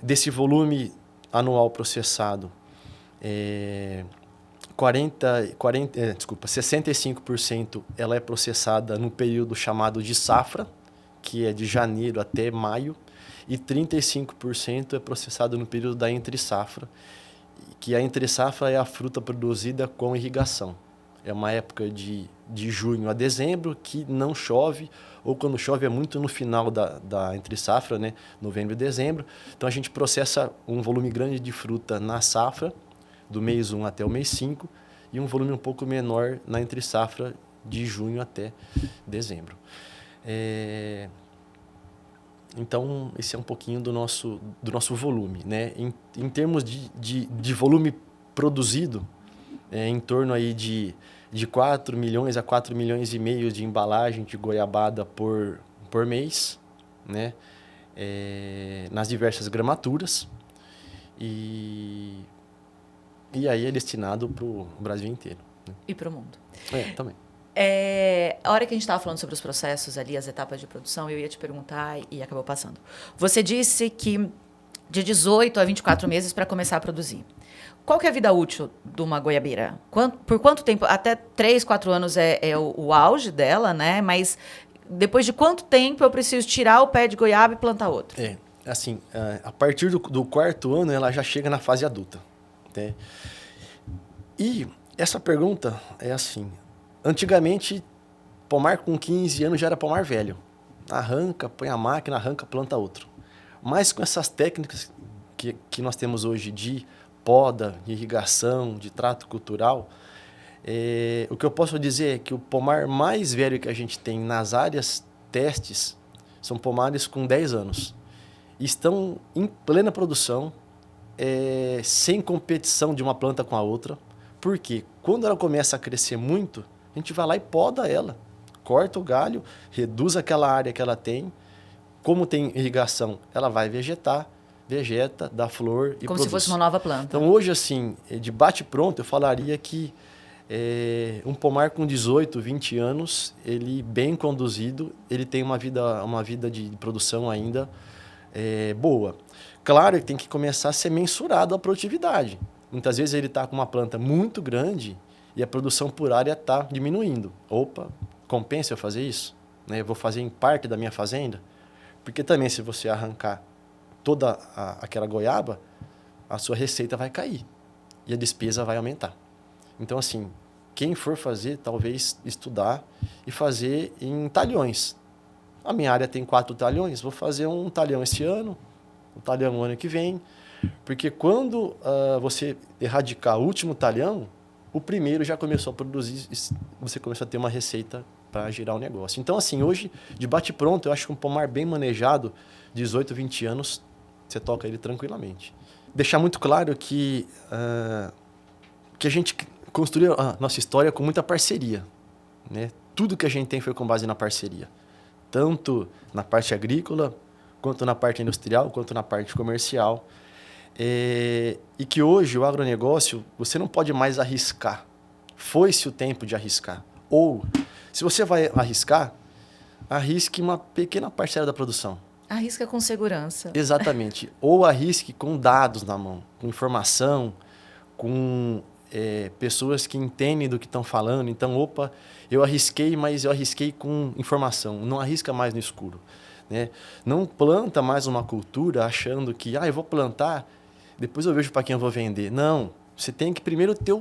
Desse volume anual processado, 65% ela é processada no período chamado de safra, que é de janeiro até maio, e 35% é processado no período da entre-safra, que a entre-safra é a fruta produzida com irrigação. É uma época de junho a dezembro que não chove, ou quando chove é muito no final da entre-safra, né? Novembro e dezembro. Então a gente processa um volume grande de fruta na safra, do mês 1 até o mês 5, e um volume um pouco menor na entre-safra, de junho até dezembro. Então, esse é um pouquinho do nosso volume. Né? Em termos de volume produzido, em torno aí de 4 milhões a 4 milhões e meio de embalagem de goiabada por mês, né? Nas diversas gramaturas. E aí é destinado para o Brasil inteiro. Né? E para o mundo. Também. A hora que a gente estava falando sobre os processos ali, as etapas de produção, eu ia te perguntar e acabou passando. Você disse que de 18 a 24 meses para começar a produzir. Qual que é a vida útil de uma goiabeira? Por quanto tempo? Até 3, 4 anos é o auge dela, né? Mas depois de quanto tempo eu preciso tirar o pé de goiaba e plantar outro? Assim, a partir do quarto ano, ela já chega na fase adulta, né? E essa pergunta é assim, antigamente, pomar com 15 anos já era pomar velho. Arranca, põe a máquina, arranca, planta outro. Mas com essas técnicas que nós temos hoje de poda, de irrigação, de trato cultural, o que eu posso dizer é que o pomar mais velho que a gente tem nas áreas testes são pomares com 10 anos. Estão em plena produção, sem competição de uma planta com a outra. Porque quando ela começa a crescer muito, a gente vai lá e poda ela. Corta o galho, reduz aquela área que ela tem. Como tem irrigação, ela vai vegetar, vegeta, dá flor e Como produz. se fosse uma nova planta. Então, hoje, assim, de bate-pronto, eu falaria que um pomar com 18, 20 anos, ele bem conduzido, ele tem uma vida de produção ainda boa. Claro que tem que começar a ser mensurado a produtividade. Muitas vezes ele está com uma planta muito grande e a produção por área está diminuindo. Opa, compensa eu fazer isso? Né? Eu vou fazer em parte da minha fazenda? Porque também se você arrancar toda aquela goiaba, a sua receita vai cair e a despesa vai aumentar. Então, assim, quem for fazer, talvez estudar e fazer em talhões. A minha área tem 4 talhões, vou fazer um talhão esse ano, um talhão o ano que vem. Porque quando você erradicar o último talhão, o primeiro já começou a produzir, você começou a ter uma receita para girar o negócio. Então, assim, hoje, de bate-pronto, eu acho que um pomar bem manejado, 18, 20 anos, você toca ele tranquilamente. Deixar muito claro que a gente construiu a nossa história com muita parceria, né? Tudo que a gente tem foi com base na parceria. Tanto na parte agrícola, quanto na parte industrial, quanto na parte comercial. E que hoje o agronegócio, você não pode mais arriscar. Foi-se o tempo de arriscar. Ou, se você vai arriscar, arrisque uma pequena parcela da produção. Arrisca com segurança. Exatamente. Ou arrisque com dados na mão, com informação, com pessoas que entendem do que estão falando. Então, opa, eu arrisquei, mas eu arrisquei com informação. Não arrisca mais no escuro. Né? Não planta mais uma cultura achando que eu vou plantar, depois eu vejo para quem eu vou vender. Não, você tem que primeiro ter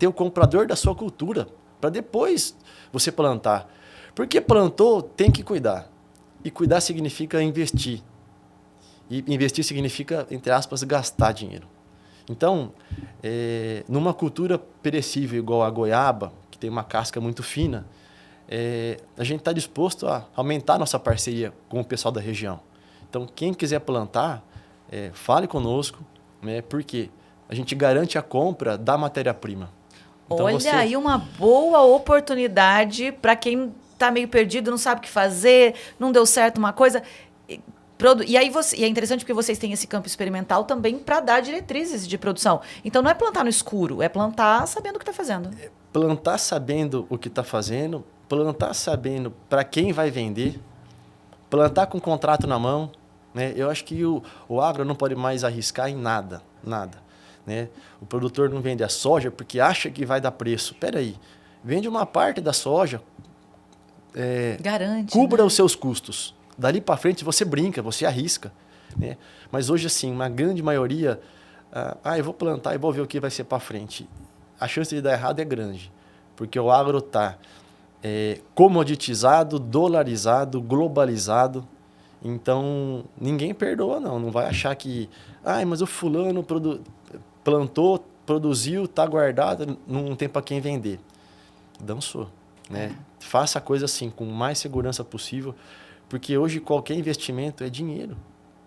o comprador da sua cultura, para depois você plantar. Porque plantou, tem que cuidar. E cuidar significa investir. E investir significa, entre aspas, gastar dinheiro. Então, numa cultura perecível igual a goiaba, que tem uma casca muito fina, a gente está disposto a aumentar a nossa parceria com o pessoal da região. Então, quem quiser plantar, fale conosco, né, porque a gente garante a compra da matéria-prima. Então, olha aí uma boa oportunidade para quem está meio perdido, não sabe o que fazer, não deu certo uma coisa. E aí e é interessante porque vocês têm esse campo experimental também para dar diretrizes de produção. Então, não é plantar no escuro, é plantar sabendo o que está fazendo. Plantar sabendo o que está fazendo, plantar sabendo para quem vai vender, plantar com contrato na mão. Né? Eu acho que o agro não pode mais arriscar em nada. Né? O produtor não vende a soja porque acha que vai dar preço. Espera aí, vende uma parte da soja, garante, cubra né? os seus custos. Dali para frente você brinca, você arrisca. Né? Mas hoje, assim, uma grande maioria, eu vou plantar e vou ver o que vai ser para frente. A chance de dar errado é grande, porque o agro está comoditizado, dolarizado, globalizado. Então, ninguém perdoa, não. Não vai achar que... mas o fulano plantou, produziu, está guardado, não tem para quem vender. Dançou. Né? Faça a coisa assim, com mais segurança possível, porque hoje qualquer investimento é dinheiro.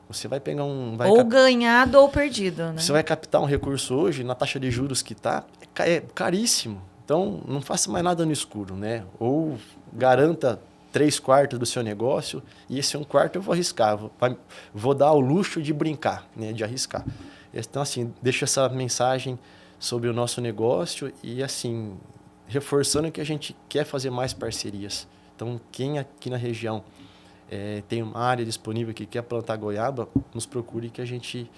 Você vai pegar ou ganhado ou perdido. Né? Você vai captar um recurso hoje, na taxa de juros que está, é caríssimo. Então, não faça mais nada no escuro. Né? Ou garanta 3/4 do seu negócio, e esse 1/4 eu vou arriscar, vou dar o luxo de brincar, né, de arriscar. Então, assim, deixo essa mensagem sobre o nosso negócio e, assim, reforçando que a gente quer fazer mais parcerias. Então, quem aqui na região tem uma área disponível que quer plantar goiaba, nos procure que a gente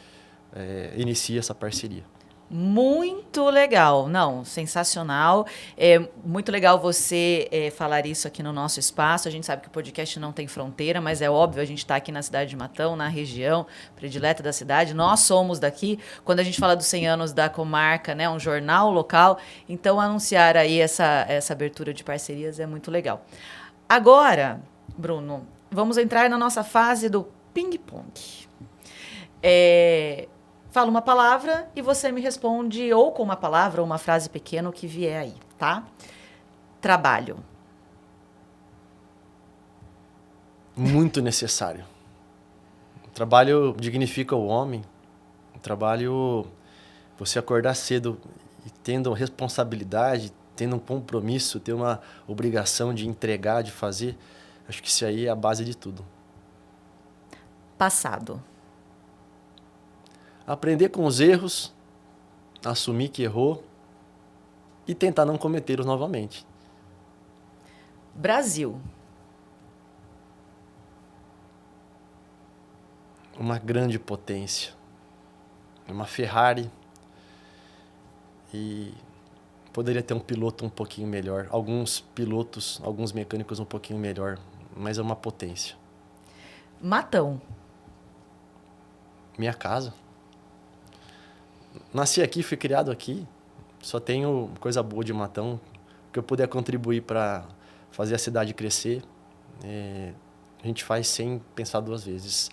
inicie essa parceria. Muito legal, não, sensacional. É muito legal você falar isso aqui no nosso espaço. A gente sabe que o podcast não tem fronteira, mas é óbvio, a gente está aqui na cidade de Matão, na região predileta da cidade. Nós somos daqui. Quando a gente fala dos 100 anos da comarca, né, um jornal local, então anunciar aí essa abertura de parcerias é muito legal. Agora, Bruno, vamos entrar na nossa fase do ping-pong. Fala uma palavra e você me responde ou com uma palavra ou uma frase pequena o que vier aí, tá? Trabalho. Muito necessário. O trabalho dignifica o homem. O trabalho, você acordar cedo e tendo responsabilidade, tendo um compromisso, ter uma obrigação de entregar, de fazer, acho que isso aí é a base de tudo. Passado. Aprender com os erros, assumir que errou e tentar não cometê-los novamente. Brasil. Uma grande potência. Uma Ferrari. E poderia ter um piloto um pouquinho melhor. Alguns pilotos, alguns mecânicos um pouquinho melhor. Mas é uma potência. Matão. Minha casa. Nasci aqui, fui criado aqui. Só tenho coisa boa de Matão. O que eu puder contribuir para fazer a cidade crescer, a gente faz sem pensar duas vezes.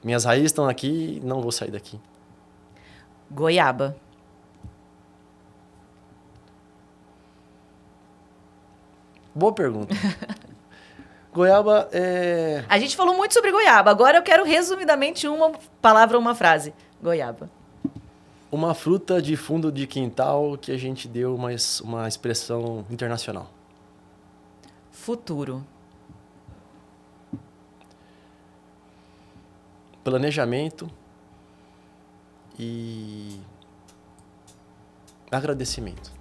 Minhas raízes estão aqui e não vou sair daqui. Goiaba. Boa pergunta. Goiaba é... A gente falou muito sobre goiaba. Agora eu quero resumidamente uma palavra ou uma frase. Goiaba. Uma fruta de fundo de quintal que a gente deu uma expressão internacional. Futuro. Planejamento e agradecimento.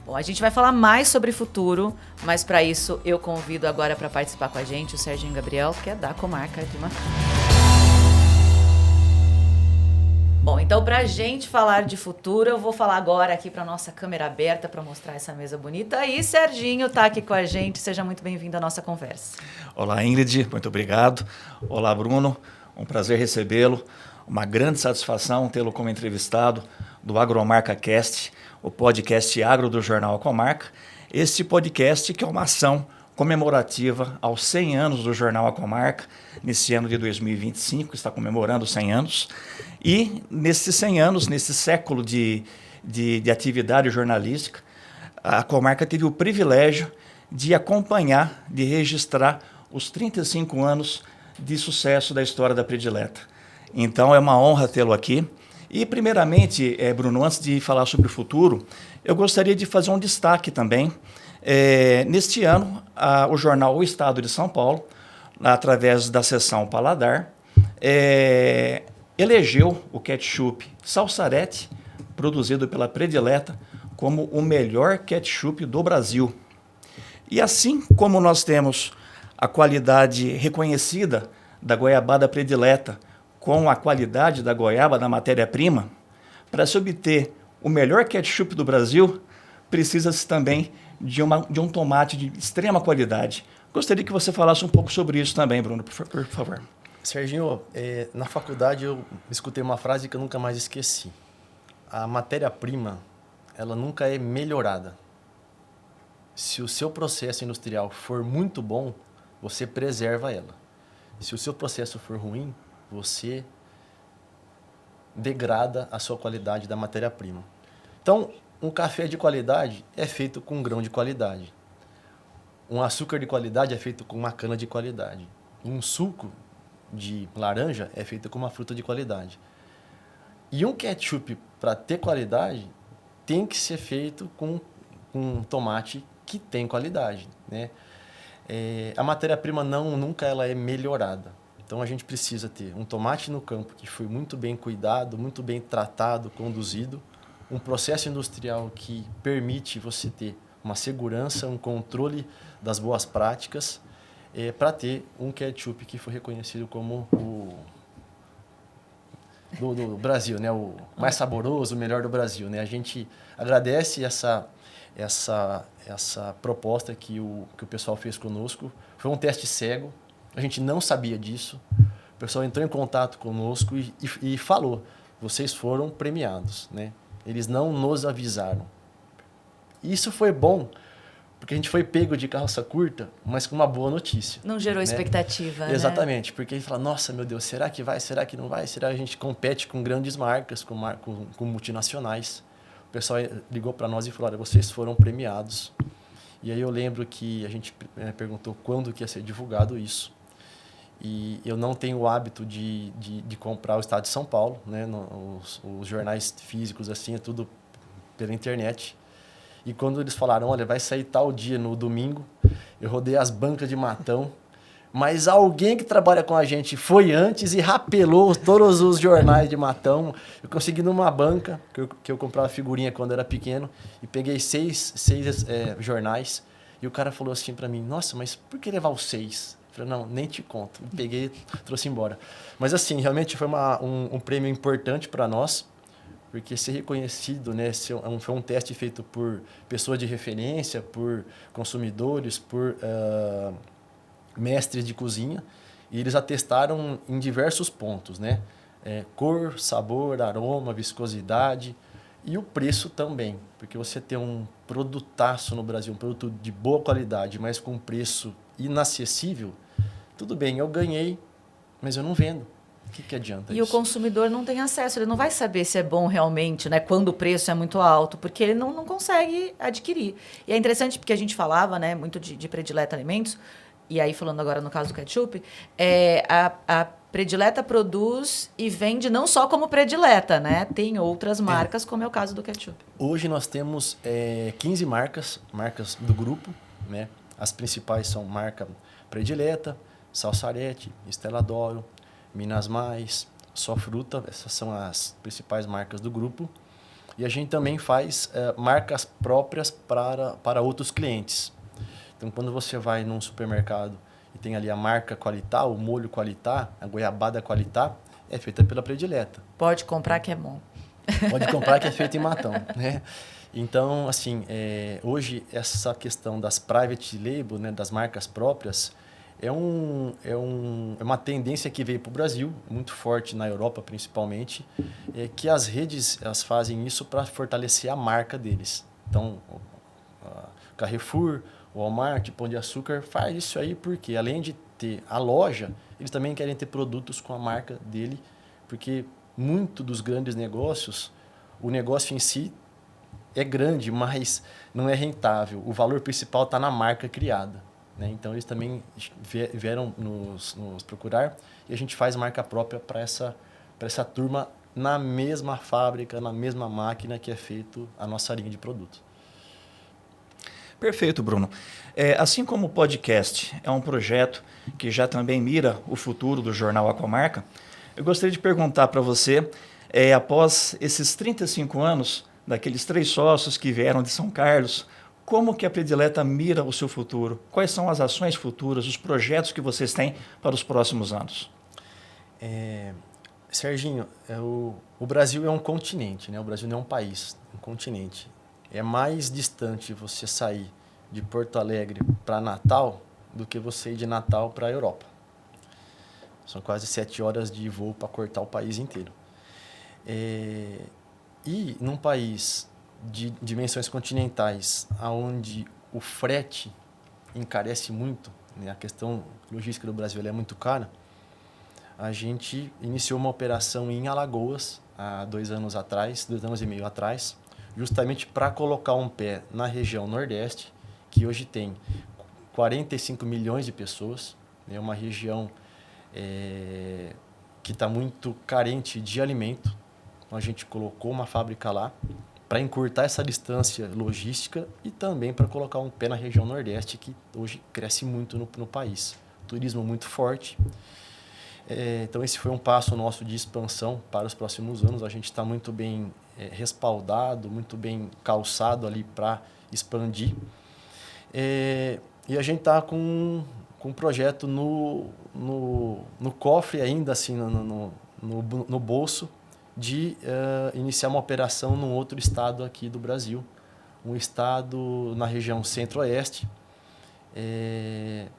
Bom, a gente vai falar mais sobre futuro, mas para isso eu convido agora para participar com a gente o Serginho Gabriel, que é da comarca de Matão. Bom, então para a gente falar de futuro, eu vou falar agora aqui para nossa câmera aberta para mostrar essa mesa bonita. E Serginho está aqui com a gente, seja muito bem-vindo à nossa conversa. Olá, Ingrid, muito obrigado. Olá, Bruno, um prazer recebê-lo. Uma grande satisfação tê-lo como entrevistado do Agromarca Cast, o podcast agro do Jornal A Comarca. Este podcast que é uma ação comemorativa aos 100 anos do Jornal A Comarca, nesse ano de 2025, está comemorando 100 anos. E nesses 100 anos, nesse século de atividade jornalística, a Comarca teve o privilégio de acompanhar, de registrar os 35 anos de sucesso da história da predileta. Então é uma honra tê-lo aqui. E primeiramente, Bruno, antes de falar sobre o futuro, eu gostaria de fazer um destaque também. Neste ano, o jornal O Estado de São Paulo, através da seção Paladar, elegeu o ketchup Salsarete, produzido pela Predileta, como o melhor ketchup do Brasil. E assim como nós temos a qualidade reconhecida da goiabada Predileta com a qualidade da goiaba da matéria-prima, para se obter o melhor ketchup do Brasil, precisa-se também de um tomate de extrema qualidade. Gostaria que você falasse um pouco sobre isso também, Bruno, por favor. Serginho, na faculdade eu escutei uma frase que eu nunca mais esqueci. A matéria-prima, ela nunca é melhorada. Se o seu processo industrial for muito bom, você preserva ela. Se o seu processo for ruim, você degrada a sua qualidade da matéria-prima. Então, um café de qualidade é feito com um grão de qualidade. Um açúcar de qualidade é feito com uma cana de qualidade. Um suco de laranja é feito com uma fruta de qualidade. E um ketchup, para ter qualidade, tem que ser feito com um tomate que tem qualidade, né? A matéria-prima nunca ela é melhorada. Então a gente precisa ter um tomate no campo que foi muito bem cuidado, muito bem tratado, conduzido, um processo industrial que permite você ter uma segurança, um controle das boas práticas para ter um ketchup que foi reconhecido como o do Brasil, né? O mais saboroso, o melhor do Brasil, né? A gente agradece essa proposta que o pessoal fez conosco. Foi um teste cego, a gente não sabia disso. O pessoal entrou em contato conosco e falou, vocês foram premiados, né? Eles não nos avisaram. Isso foi bom, porque a gente foi pego de calça curta, mas com uma boa notícia. Não gerou né? expectativa, né? Exatamente, porque a gente fala, nossa, meu Deus, será que vai, será que não vai? Será que a gente compete com grandes marcas, com multinacionais? O pessoal ligou para nós e falou, olha, vocês foram premiados. E aí eu lembro que a gente perguntou quando que ia ser divulgado isso. E eu não tenho o hábito de comprar o Estado de São Paulo, né? Os jornais físicos, assim, é tudo pela internet. E quando eles falaram, olha, vai sair tal dia no domingo, eu rodei as bancas de Matão, mas alguém que trabalha com a gente foi antes e rapelou todos os jornais de Matão. Eu consegui numa banca, que eu comprava figurinha quando era pequeno, e peguei seis jornais, e o cara falou assim para mim, nossa, mas por que levar os 6? Eu falei, não, nem te conto. Eu peguei e trouxe embora. Mas assim, realmente foi um prêmio importante para nós, porque ser reconhecido, né, foi um teste feito por pessoas de referência, por consumidores, por mestres de cozinha, e eles atestaram em diversos pontos, né? Cor, sabor, aroma, viscosidade e o preço também, porque você ter um produtaço no Brasil, um produto de boa qualidade, mas com preço inacessível, tudo bem, eu ganhei, mas eu não vendo. O que adianta e isso? o consumidor não tem acesso, ele não vai saber se é bom realmente, né? Quando o preço é muito alto, porque ele não consegue adquirir. E é interessante porque a gente falava, né, muito de Predileta Alimentos, e aí falando agora no caso do ketchup, a Predileta produz e vende não só como Predileta, né? Tem outras marcas, como é o caso do ketchup. Hoje nós temos 15 marcas do grupo, né? As principais são marca Predileta, Salsarete, Stella D'Oro, Minas Mais, Só Fruta, essas são as principais marcas do grupo. E a gente também faz marcas próprias para outros clientes. Então, quando você vai num supermercado e tem ali a marca Qualitá, o molho Qualitá, a goiabada Qualitá, é feita pela Predileta. Pode comprar que é bom. Pode comprar que é feito em Matão, né? Então, assim, hoje essa questão das private label, né, das marcas próprias, é uma tendência que veio para o Brasil, muito forte na Europa principalmente, que as redes elas fazem isso para fortalecer a marca deles. Então, Carrefour, Walmart, Pão de Açúcar faz isso aí porque, além de ter a loja, eles também querem ter produtos com a marca dele, porque muito dos grandes negócios, o negócio em si é grande, mas não é rentável. O valor principal está na marca criada. Né? Então, eles também vieram nos procurar e a gente faz marca própria para essa turma na mesma fábrica, na mesma máquina que é feito a nossa linha de produto. Perfeito, Bruno. Assim como o podcast é um projeto que já também mira o futuro do Jornal Aquamarca, eu gostaria de perguntar para você, após esses 35 anos, daqueles 3 sócios que vieram de São Carlos, como que a Predileta mira o seu futuro? Quais são as ações futuras, os projetos que vocês têm para os próximos anos? Serginho, o Brasil é um continente, né? O Brasil não é um país, é um continente. É mais distante você sair de Porto Alegre para Natal do que você ir de Natal para a Europa. São quase 7 horas de voo para cortar o país inteiro. E num país de dimensões continentais, onde o frete encarece muito, né? A questão logística do Brasil é muito cara, a gente iniciou uma operação em Alagoas há 2 anos atrás, 2 anos e meio atrás, justamente para colocar um pé na região Nordeste, que hoje tem 45 milhões de pessoas, é uma região que está muito carente de alimento. Então, a gente colocou uma fábrica lá para encurtar essa distância logística e também para colocar um pé na região Nordeste, que hoje cresce muito no país. Turismo muito forte. Então, esse foi um passo nosso de expansão para os próximos anos. A gente está muito bem respaldado, muito bem calçado ali para expandir. E a gente está com com um projeto no cofre ainda, assim, no bolso, de iniciar uma operação num outro estado aqui do Brasil, um estado na região centro-oeste,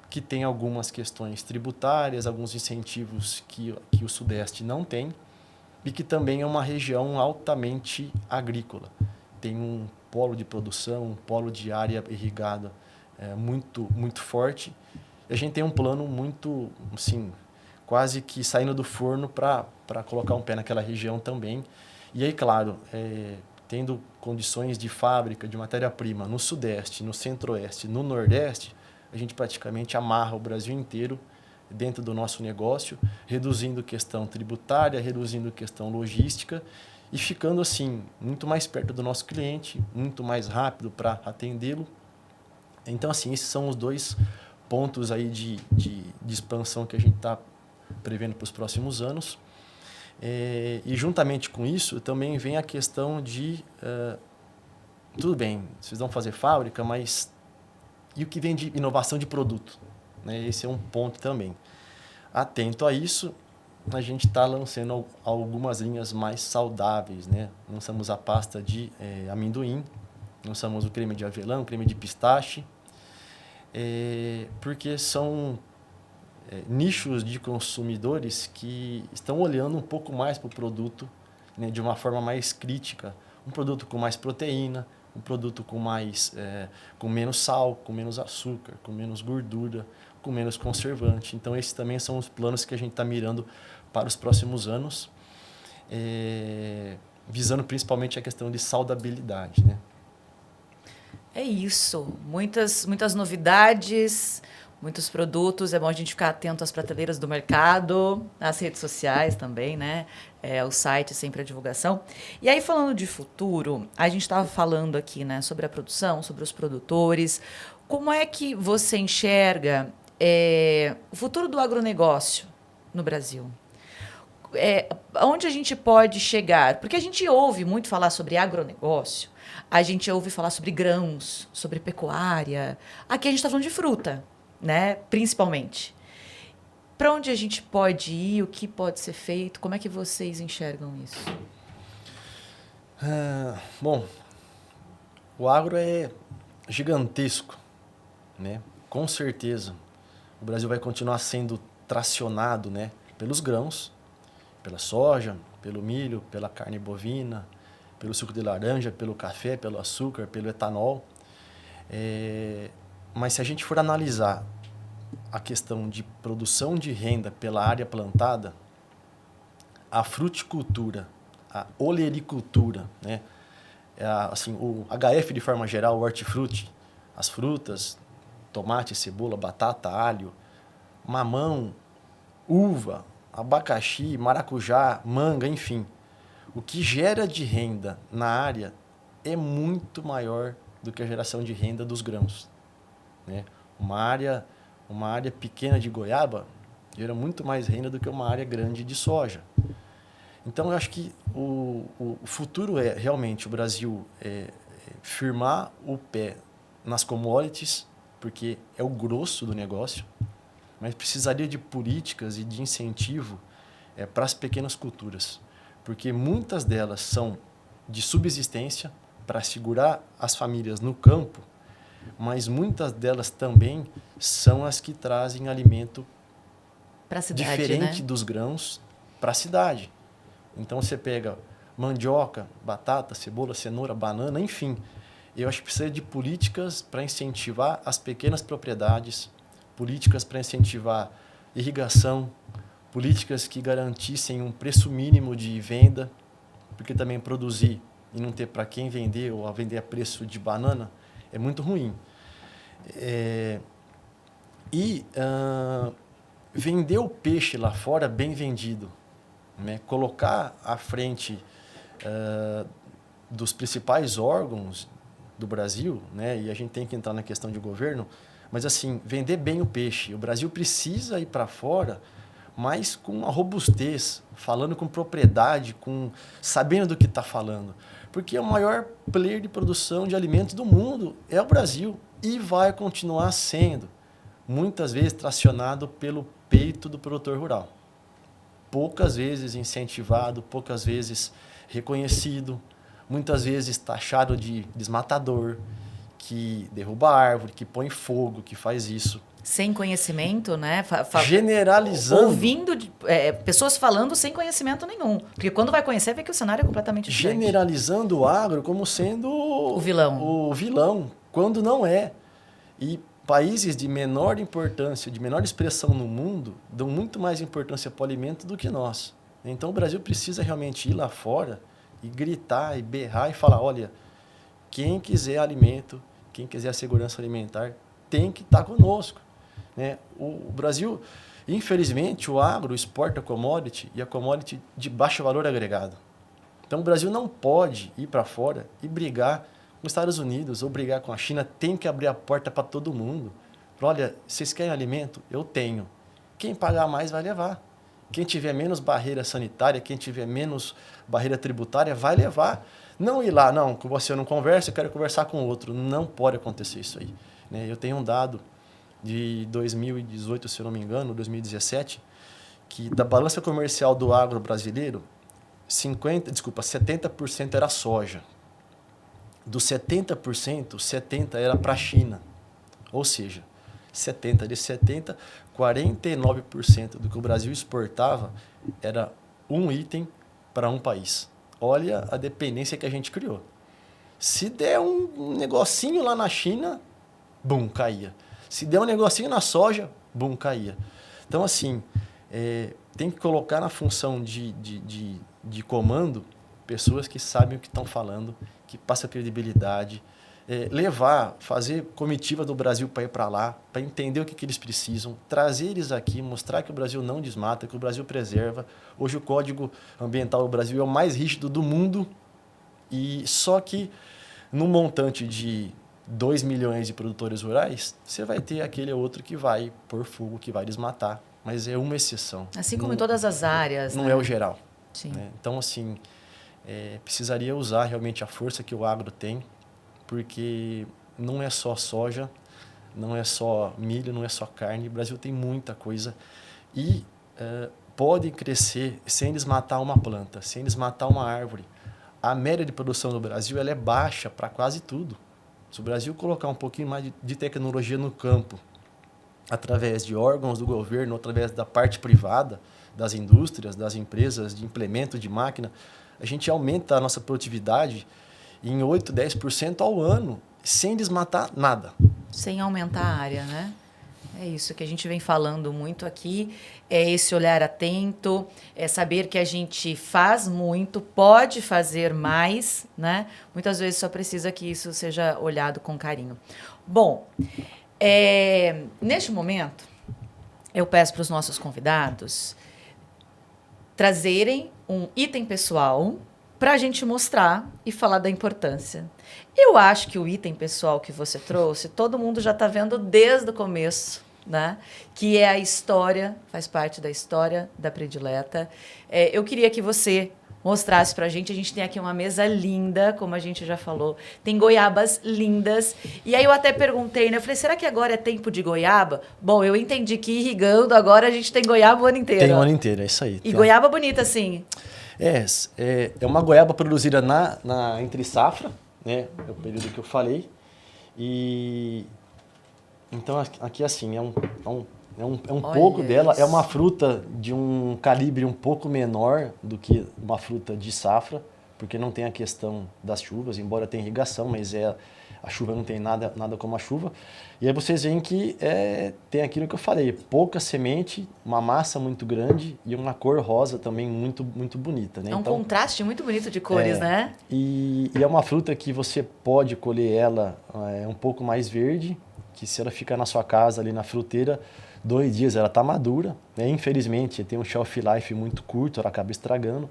que tem algumas questões tributárias, alguns incentivos que o Sudeste não tem, e que também é uma região altamente agrícola. Tem um polo de produção, um polo de área irrigada muito, muito forte. E a gente tem um plano muito, assim, quase que saindo do forno para colocar um pé naquela região também. E aí, claro, tendo condições de fábrica, de matéria-prima no Sudeste, no Centro-Oeste, no Nordeste, a gente praticamente amarra o Brasil inteiro dentro do nosso negócio, reduzindo questão tributária, reduzindo questão logística e ficando, assim, muito mais perto do nosso cliente, muito mais rápido para atendê-lo. Então, assim, esses são os 2 pontos aí de expansão que a gente está prevendo para os próximos anos. E juntamente com isso também vem a questão de tudo bem, vocês vão fazer fábrica, mas e o que vem de inovação de produto, né? Esse é um ponto também. Atento a isso, a gente está lançando algumas linhas mais saudáveis, né? Lançamos a pasta de amendoim, lançamos o creme de avelã, o creme de pistache, porque são nichos de consumidores que estão olhando um pouco mais para o produto, né, de uma forma mais crítica. Um produto com mais proteína, um produto com menos sal, com menos açúcar, com menos gordura, com menos conservante. Então, esses também são os planos que a gente está mirando para os próximos anos, visando principalmente a questão de saudabilidade, né? É isso. Muitas novidades, muitos produtos. É bom a gente ficar atento às prateleiras do mercado, às redes sociais também, né? O site, sempre a divulgação. E aí, falando de futuro, a gente estava falando aqui, né, sobre a produção, sobre os produtores. Como é que você enxerga o futuro do agronegócio no Brasil? Onde a gente pode chegar? Porque a gente ouve muito falar sobre agronegócio, a gente ouve falar sobre grãos, sobre pecuária. Aqui a gente está falando de fruta, né? Principalmente. Para onde a gente pode ir? O que pode ser feito? Como é que vocês enxergam isso? Bom, o agro é gigantesco, né? Com certeza. O Brasil vai continuar sendo tracionado, né, pelos grãos, pela soja, pelo milho, pela carne bovina, pelo suco de laranja, pelo café, pelo açúcar, pelo etanol. Mas se a gente for analisar a questão de produção de renda pela área plantada, a fruticultura, a olericultura, né? Assim, o HF de forma geral, o hortifruti, as frutas, tomate, cebola, batata, alho, mamão, uva, abacaxi, maracujá, manga, enfim. O que gera de renda na área é muito maior do que a geração de renda dos grãos, né? Uma área pequena de goiaba gera muito mais renda do que uma área grande de soja. Então, eu acho que o futuro é realmente o Brasil firmar o pé nas commodities, porque é o grosso do negócio, mas precisaria de políticas e de incentivo para as pequenas culturas, porque muitas delas são de subsistência para segurar as famílias no campo, mas muitas delas também são as que trazem alimento Pra cidade, diferente, né? dos grãos para a cidade. Então, você pega mandioca, batata, cebola, cenoura, banana, enfim. Eu acho que precisa de políticas para incentivar as pequenas propriedades, políticas para incentivar irrigação, políticas que garantissem um preço mínimo de venda, porque também produzir e não ter para quem vender ou a vender a preço de banana é muito ruim. Vender o peixe lá fora bem vendido, né? Colocar à frente dos principais órgãos do Brasil, né? E a gente tem que entrar na questão de governo, mas assim, vender bem o peixe. O Brasil precisa ir para fora, mas com uma robustez, falando com propriedade, sabendo do que está falando. Porque o maior player de produção de alimentos do mundo é o Brasil e vai continuar sendo. muitas vezes tracionado pelo peito do produtor rural. Poucas vezes incentivado, poucas vezes reconhecido, muitas vezes taxado de desmatador, que derruba árvore, que põe fogo, que faz isso. Sem conhecimento, né? Generalizando. Ouvindo pessoas falando sem conhecimento nenhum. Porque quando vai conhecer, vê que o cenário é completamente diferente. Generalizando o agro como sendo o vilão. O vilão, quando não é. E países de menor importância, de menor expressão no mundo, dão muito mais importância para o alimento do que nós. Então o Brasil precisa realmente ir lá fora e gritar, e berrar e falar, olha, quem quiser alimento, quem quiser a segurança alimentar, tem que estar conosco. Né? O Brasil, infelizmente, o agro exporta commodity e a commodity de baixo valor agregado. Então o Brasil não pode ir para fora e brigar com os Estados Unidos ou brigar com a China, tem que abrir a porta para todo mundo. Olha, vocês querem alimento? Eu tenho. Quem pagar mais vai levar. Quem tiver menos barreira sanitária, quem tiver menos barreira tributária, vai levar. Não ir lá, não, com você eu não converso, eu quero conversar com outro. Não pode acontecer isso aí. Né? Eu tenho um dado de 2018, se eu não me engano, 2017, que da balança comercial do agro brasileiro, 70% era soja. Dos 70%, 70% era para a China. Ou seja, 49% do que o Brasil exportava era um item para um país. Olha a dependência que a gente criou. Se der um negocinho lá na China, bum, caía. Se der um negocinho na soja, bum, caía. Então, assim, tem que colocar na função de comando pessoas que sabem o que estão falando, que passam credibilidade, fazer comitiva do Brasil para ir para lá, para entender o que eles precisam, trazer eles aqui, mostrar que o Brasil não desmata, que o Brasil preserva. Hoje o Código Ambiental do Brasil é o mais rígido do mundo, e só que num montante de 2 milhões de produtores rurais, você vai ter aquele outro que vai pôr fogo, que vai desmatar, mas é uma exceção. Assim como em todas as áreas. Não, né? É o geral. Sim. Né? Então, assim, precisaria usar realmente a força que o agro tem, porque não é só soja, não é só milho, não é só carne. O Brasil tem muita coisa e pode crescer sem desmatar uma planta, sem desmatar uma árvore. A média de produção do Brasil ela é baixa para quase tudo. Se o Brasil colocar um pouquinho mais de tecnologia no campo, através de órgãos do governo, através da parte privada, das indústrias, das empresas, de implemento de máquina, a gente aumenta a nossa produtividade em 8%, 10% ao ano, sem desmatar nada. Sem aumentar a área, né? É isso que a gente vem falando muito aqui, é esse olhar atento, é saber que a gente faz muito, pode fazer mais, né? Muitas vezes só precisa que isso seja olhado com carinho. Bom, neste momento, eu peço para os nossos convidados trazerem um item pessoal para a gente mostrar e falar da importância. Eu acho que o item pessoal que você trouxe, todo mundo já está vendo desde o começo, né? Que é a história, faz parte da história da Predileta. Eu queria que você mostrasse para a gente tem aqui uma mesa linda, como a gente já falou, tem goiabas lindas, e aí eu até perguntei, né? Eu falei, será que agora é tempo de goiaba? Bom, eu entendi que irrigando agora a gente tem goiaba o ano inteiro. Tem o ano inteiro, é isso aí. E goiaba bonita, assim. É uma goiaba produzida na entre safra, né? É o período que eu falei. E então aqui assim é um pouco dela. É uma fruta de um calibre um pouco menor do que uma fruta de safra, porque não tem a questão das chuvas, embora tenha irrigação, mas a chuva não tem nada como a chuva. E aí vocês veem que tem aquilo que eu falei, pouca semente, uma massa muito grande e uma cor rosa também muito, muito bonita. Né? É um contraste muito bonito de cores, né? E é uma fruta que você pode colher ela um pouco mais verde, que se ela ficar na sua casa ali na fruteira, 2 dias ela está madura. Né? Infelizmente, tem um shelf life muito curto, ela acaba estragando.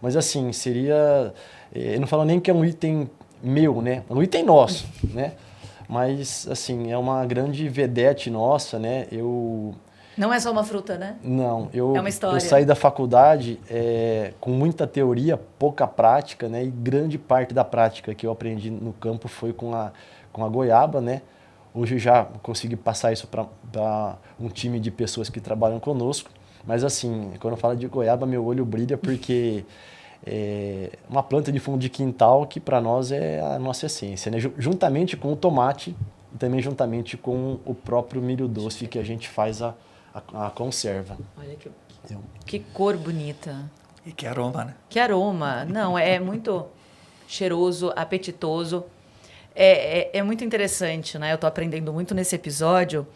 Mas assim, seria... eu não falo nem que é um item meu, né? É um item nosso, né? Mas, assim, é uma grande vedete nossa, né? Não é só uma fruta, né? Não. É uma história. Eu saí da faculdade com muita teoria, pouca prática, né? E grande parte da prática que eu aprendi no campo foi com a goiaba, né? Hoje eu já consegui passar isso para um time de pessoas que trabalham conosco. Mas assim, quando eu falo de goiaba, meu olho brilha porque é uma planta de fundo de quintal que para nós é a nossa essência, né? Juntamente com o tomate e também juntamente com o próprio milho doce que a gente faz a conserva. Olha que cor bonita. E que aroma, né? Que aroma. Não, é muito cheiroso, apetitoso. É muito interessante, né? Eu tô aprendendo muito nesse episódio,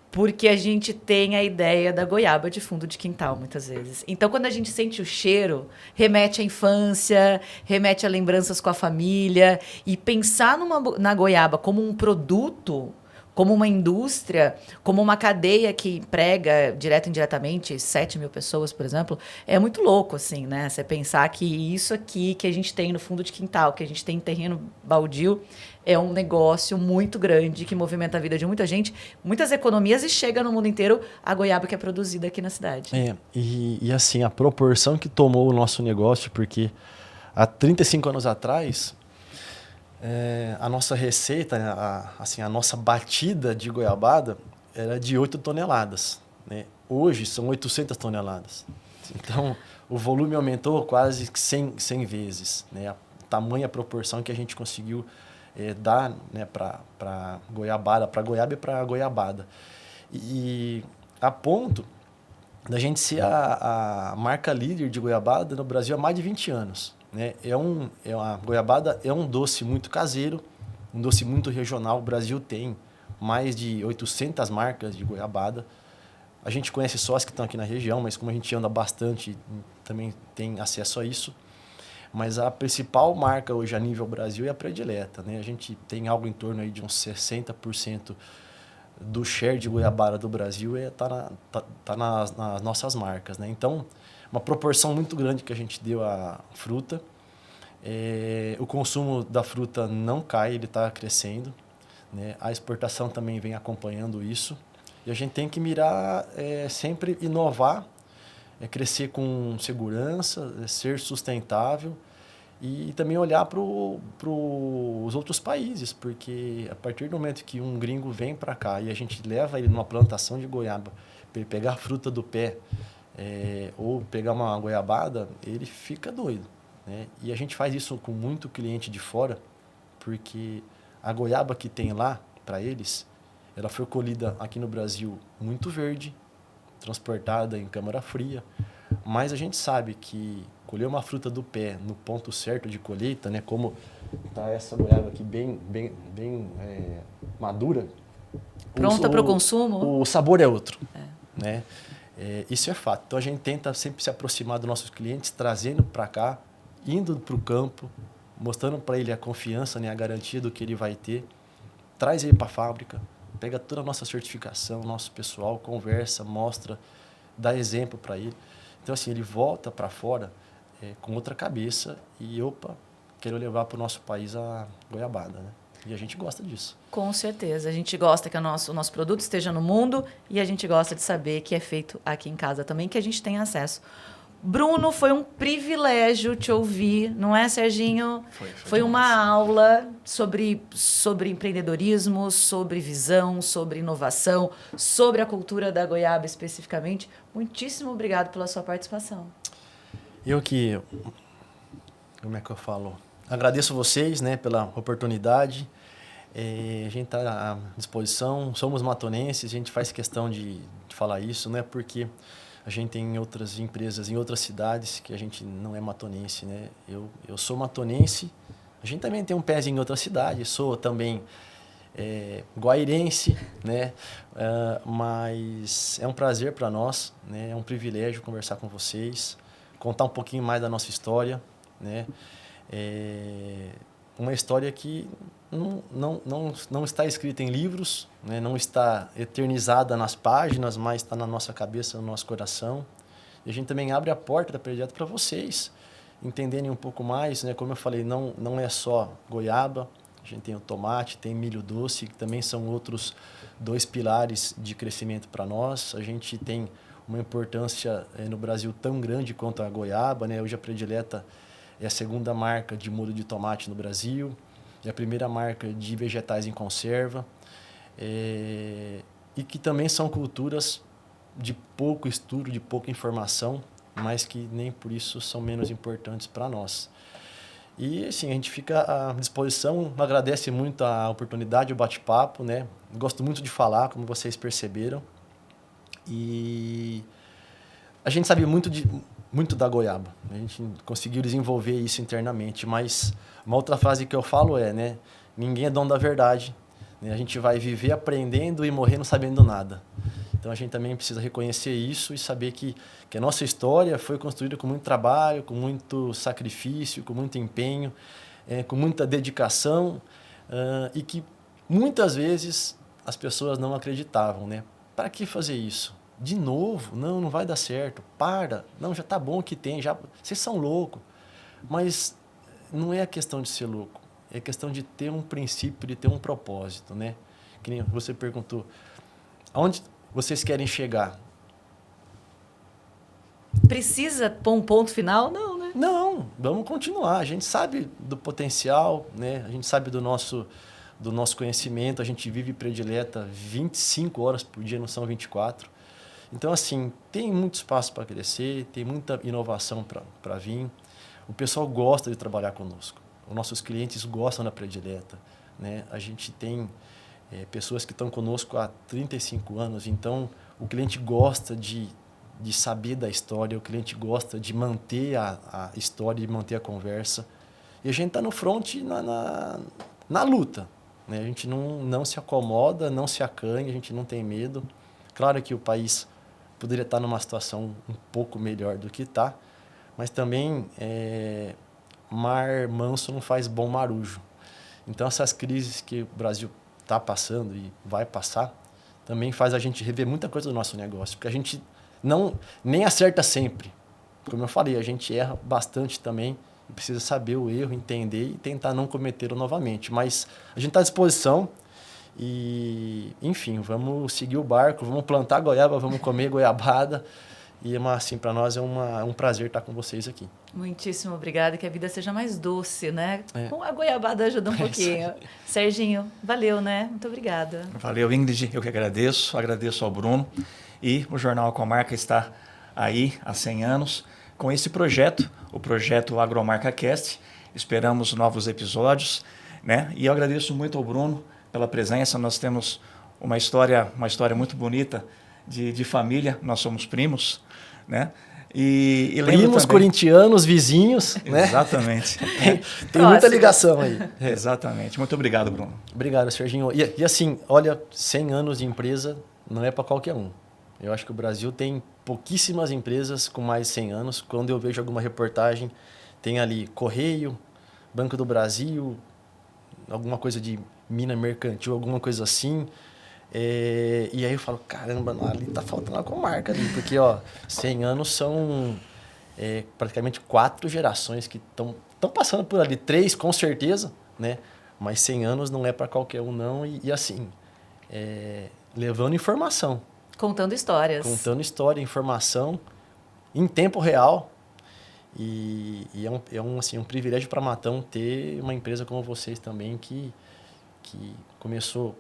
porque a gente tem a ideia da goiaba de fundo de quintal, muitas vezes. Então, quando a gente sente o cheiro, remete à infância, remete a lembranças com a família. E pensar na goiaba como um produto, como uma indústria, como uma cadeia que emprega, direto e indiretamente, 7 mil pessoas, por exemplo, é muito louco, assim, né? Você pensar que isso aqui que a gente tem no fundo de quintal, que a gente tem em terreno baldio, é um negócio muito grande que movimenta a vida de muita gente, muitas economias e chega no mundo inteiro a goiaba que é produzida aqui na cidade. E assim, a proporção que tomou o nosso negócio, porque há 35 anos atrás, a nossa receita, né, a nossa batida de goiabada era de 8 toneladas. Né? Hoje são 800 toneladas. Então, o volume aumentou quase 100 vezes. Né? A tamanha proporção que a gente conseguiu dar, né, para goiabada, para goiaba e para goiabada. E a ponto da gente ser a marca líder de goiabada no Brasil há mais de 20 anos. Né? A goiabada é um doce muito caseiro, um doce muito regional. O Brasil tem mais de 800 marcas de goiabada. A gente conhece só as que estão aqui na região, mas como a gente anda bastante, também tem acesso a isso. Mas a principal marca hoje a nível Brasil é a predileta. Né? A gente tem algo em torno aí de uns 60% do share de goiabada do Brasil tá nas nossas marcas. Né? Então, uma proporção muito grande que a gente deu à fruta. O consumo da fruta não cai, ele está crescendo. Né? A exportação também vem acompanhando isso. E a gente tem que mirar sempre inovar, crescer com segurança, ser sustentável e também olhar para os outros países, porque a partir do momento que um gringo vem para cá e a gente leva ele numa plantação de goiaba, para ele pegar a fruta do pé, ou pegar uma goiabada, ele fica doido. Né? E a gente faz isso com muito cliente de fora, porque a goiaba que tem lá, para eles, ela foi colhida aqui no Brasil muito verde, transportada em câmara fria, mas a gente sabe que colher uma fruta do pé no ponto certo de colheita, né, como está essa goiaba aqui bem madura, pronta para o consumo, o sabor é outro. Né? Isso é fato. Então a gente tenta sempre se aproximar dos nossos clientes, trazendo para cá, indo para o campo, mostrando para ele a confiança, né, a garantia do que ele vai ter, traz ele para a fábrica, pega toda a nossa certificação, nosso pessoal, conversa, mostra, dá exemplo para ele. Então, assim, ele volta para fora com outra cabeça e, quero levar para o nosso país a goiabada, né? E a gente gosta disso. Com certeza. A gente gosta que o nosso produto esteja no mundo e a gente gosta de saber que é feito aqui em casa também, que a gente tem acesso. Bruno, foi um privilégio te ouvir, não é, Serginho? Foi uma aula sobre empreendedorismo, sobre visão, sobre inovação, sobre a cultura da goiaba especificamente. Muitíssimo obrigado pela sua participação. Como é que eu falo? Agradeço vocês, né, pela oportunidade. A gente está à disposição, somos matonenses, a gente faz questão de falar isso, né, porque a gente tem outras empresas em outras cidades que a gente não é matonense, né? Eu sou matonense, a gente também tem um pezinho em outra cidade, sou também guairense, né? Mas é um prazer para nós, né? É um privilégio conversar com vocês, contar um pouquinho mais da nossa história, né? Uma história que não está escrita em livros, né? Não está eternizada nas páginas, mas está na nossa cabeça, no nosso coração. E a gente também abre a porta da projeto para vocês entenderem um pouco mais, né? Como eu falei, não é só goiaba, a gente tem o tomate, tem milho doce, que também são outros 2 pilares de crescimento para nós. A gente tem uma importância no Brasil tão grande quanto a goiaba, né? Hoje a predileta é a 2ª marca de molho de tomate no Brasil, é a 1ª marca de vegetais em conserva. e que também são culturas de pouco estudo, de pouca informação, mas que nem por isso são menos importantes para nós. E, assim, a gente fica à disposição, agradece muito a oportunidade, o bate-papo, né? Gosto muito de falar, como vocês perceberam. E a gente sabe muito da goiaba. A gente conseguiu desenvolver isso internamente, mas uma outra frase que eu falo né? Ninguém é dono da verdade. Né? A gente vai viver aprendendo e morrer não sabendo nada. Então, a gente também precisa reconhecer isso e saber que a nossa história foi construída com muito trabalho, com muito sacrifício, com muito empenho, com muita dedicação e que muitas vezes as pessoas não acreditavam. Né? Para que fazer isso? De novo? Não vai dar certo. Para. Não, já está bom o que tem. Vocês são loucos. Mas não é a questão de ser louco. É a questão de ter um princípio, de ter um propósito. Né? Que nem você perguntou. Aonde vocês querem chegar? Precisa pôr um ponto final? Não, né? Não, vamos continuar. A gente sabe do potencial, né? A gente sabe do nosso conhecimento. A gente vive predileta 25 horas por dia, não são 24. Então, assim, tem muito espaço para crescer, tem muita inovação para vir. O pessoal gosta de trabalhar conosco. Os nossos clientes gostam da predileta, né? A gente tem pessoas que estão conosco há 35 anos, então o cliente gosta de saber da história, o cliente gosta de manter a história, de manter a conversa. E a gente está no front na luta. Né? A gente não se acomoda, não se acanha, a gente não tem medo. Claro que o país poderia estar numa situação um pouco melhor do que está, mas também mar manso não faz bom marujo. Então, essas crises que o Brasil está passando e vai passar, também faz a gente rever muita coisa do nosso negócio, porque a gente nem acerta sempre. Como eu falei, a gente erra bastante também e precisa saber o erro, entender e tentar não cometê-lo novamente. Mas a gente está à disposição e, enfim, vamos seguir o barco, vamos plantar goiaba, vamos comer goiabada. E, assim, para nós é um prazer estar com vocês aqui. Muitíssimo obrigada, que a vida seja mais doce, né? Com a goiabada ajuda um pouquinho. Serginho, valeu, né? Muito obrigada. Valeu, Ingrid. Eu que agradeço ao Bruno. E o Jornal Agromarca está aí há 100 anos com esse projeto, o projeto Agromarca Cast. Esperamos novos episódios, né? E eu agradeço muito ao Bruno pela presença. Nós temos uma história muito bonita de família. Nós somos primos, né? E primos também, corintianos, vizinhos, né? Exatamente. Tem muita ligação aí. Exatamente. Muito obrigado, Bruno. Obrigado, Serginho. E assim, olha, 100 anos de empresa não é para qualquer um. Eu acho que o Brasil tem pouquíssimas empresas com mais de 100 anos. Quando eu vejo alguma reportagem, tem ali Correio, Banco do Brasil, alguma coisa de mina mercantil, alguma coisa assim. E aí eu falo, caramba, ali tá faltando a comarca ali, porque 100 anos são praticamente 4 gerações que estão passando por ali, 3 com certeza, né? Mas 100 anos não é para qualquer um não, e assim, levando informação. Contando histórias. Contando história, informação, em tempo real. E é um privilégio para Matão ter uma empresa como vocês também, que começou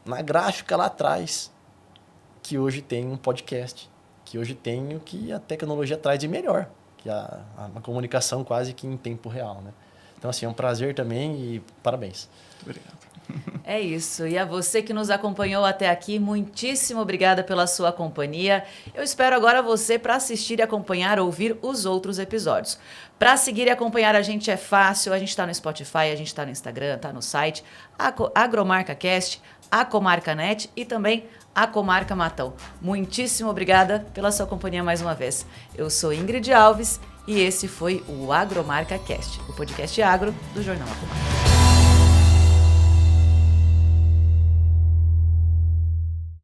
na gráfica lá atrás, que hoje tem um podcast, que hoje tem o que a tecnologia traz de melhor, que a comunicação quase que em tempo real, né? Então, assim, é um prazer também e parabéns. Muito obrigado. É isso. E a você que nos acompanhou até aqui, muitíssimo obrigada pela sua companhia. Eu espero agora você para assistir e acompanhar, ouvir os outros episódios. Para seguir e acompanhar a gente é fácil, a gente está no Spotify, a gente está no Instagram, está no site, Agromarca Cast, a Comarca Net e também a Comarca Matão. Muitíssimo obrigada pela sua companhia mais uma vez. Eu sou Ingrid Alves e esse foi o Agromarca Cast, o podcast agro do Jornal Agromarca.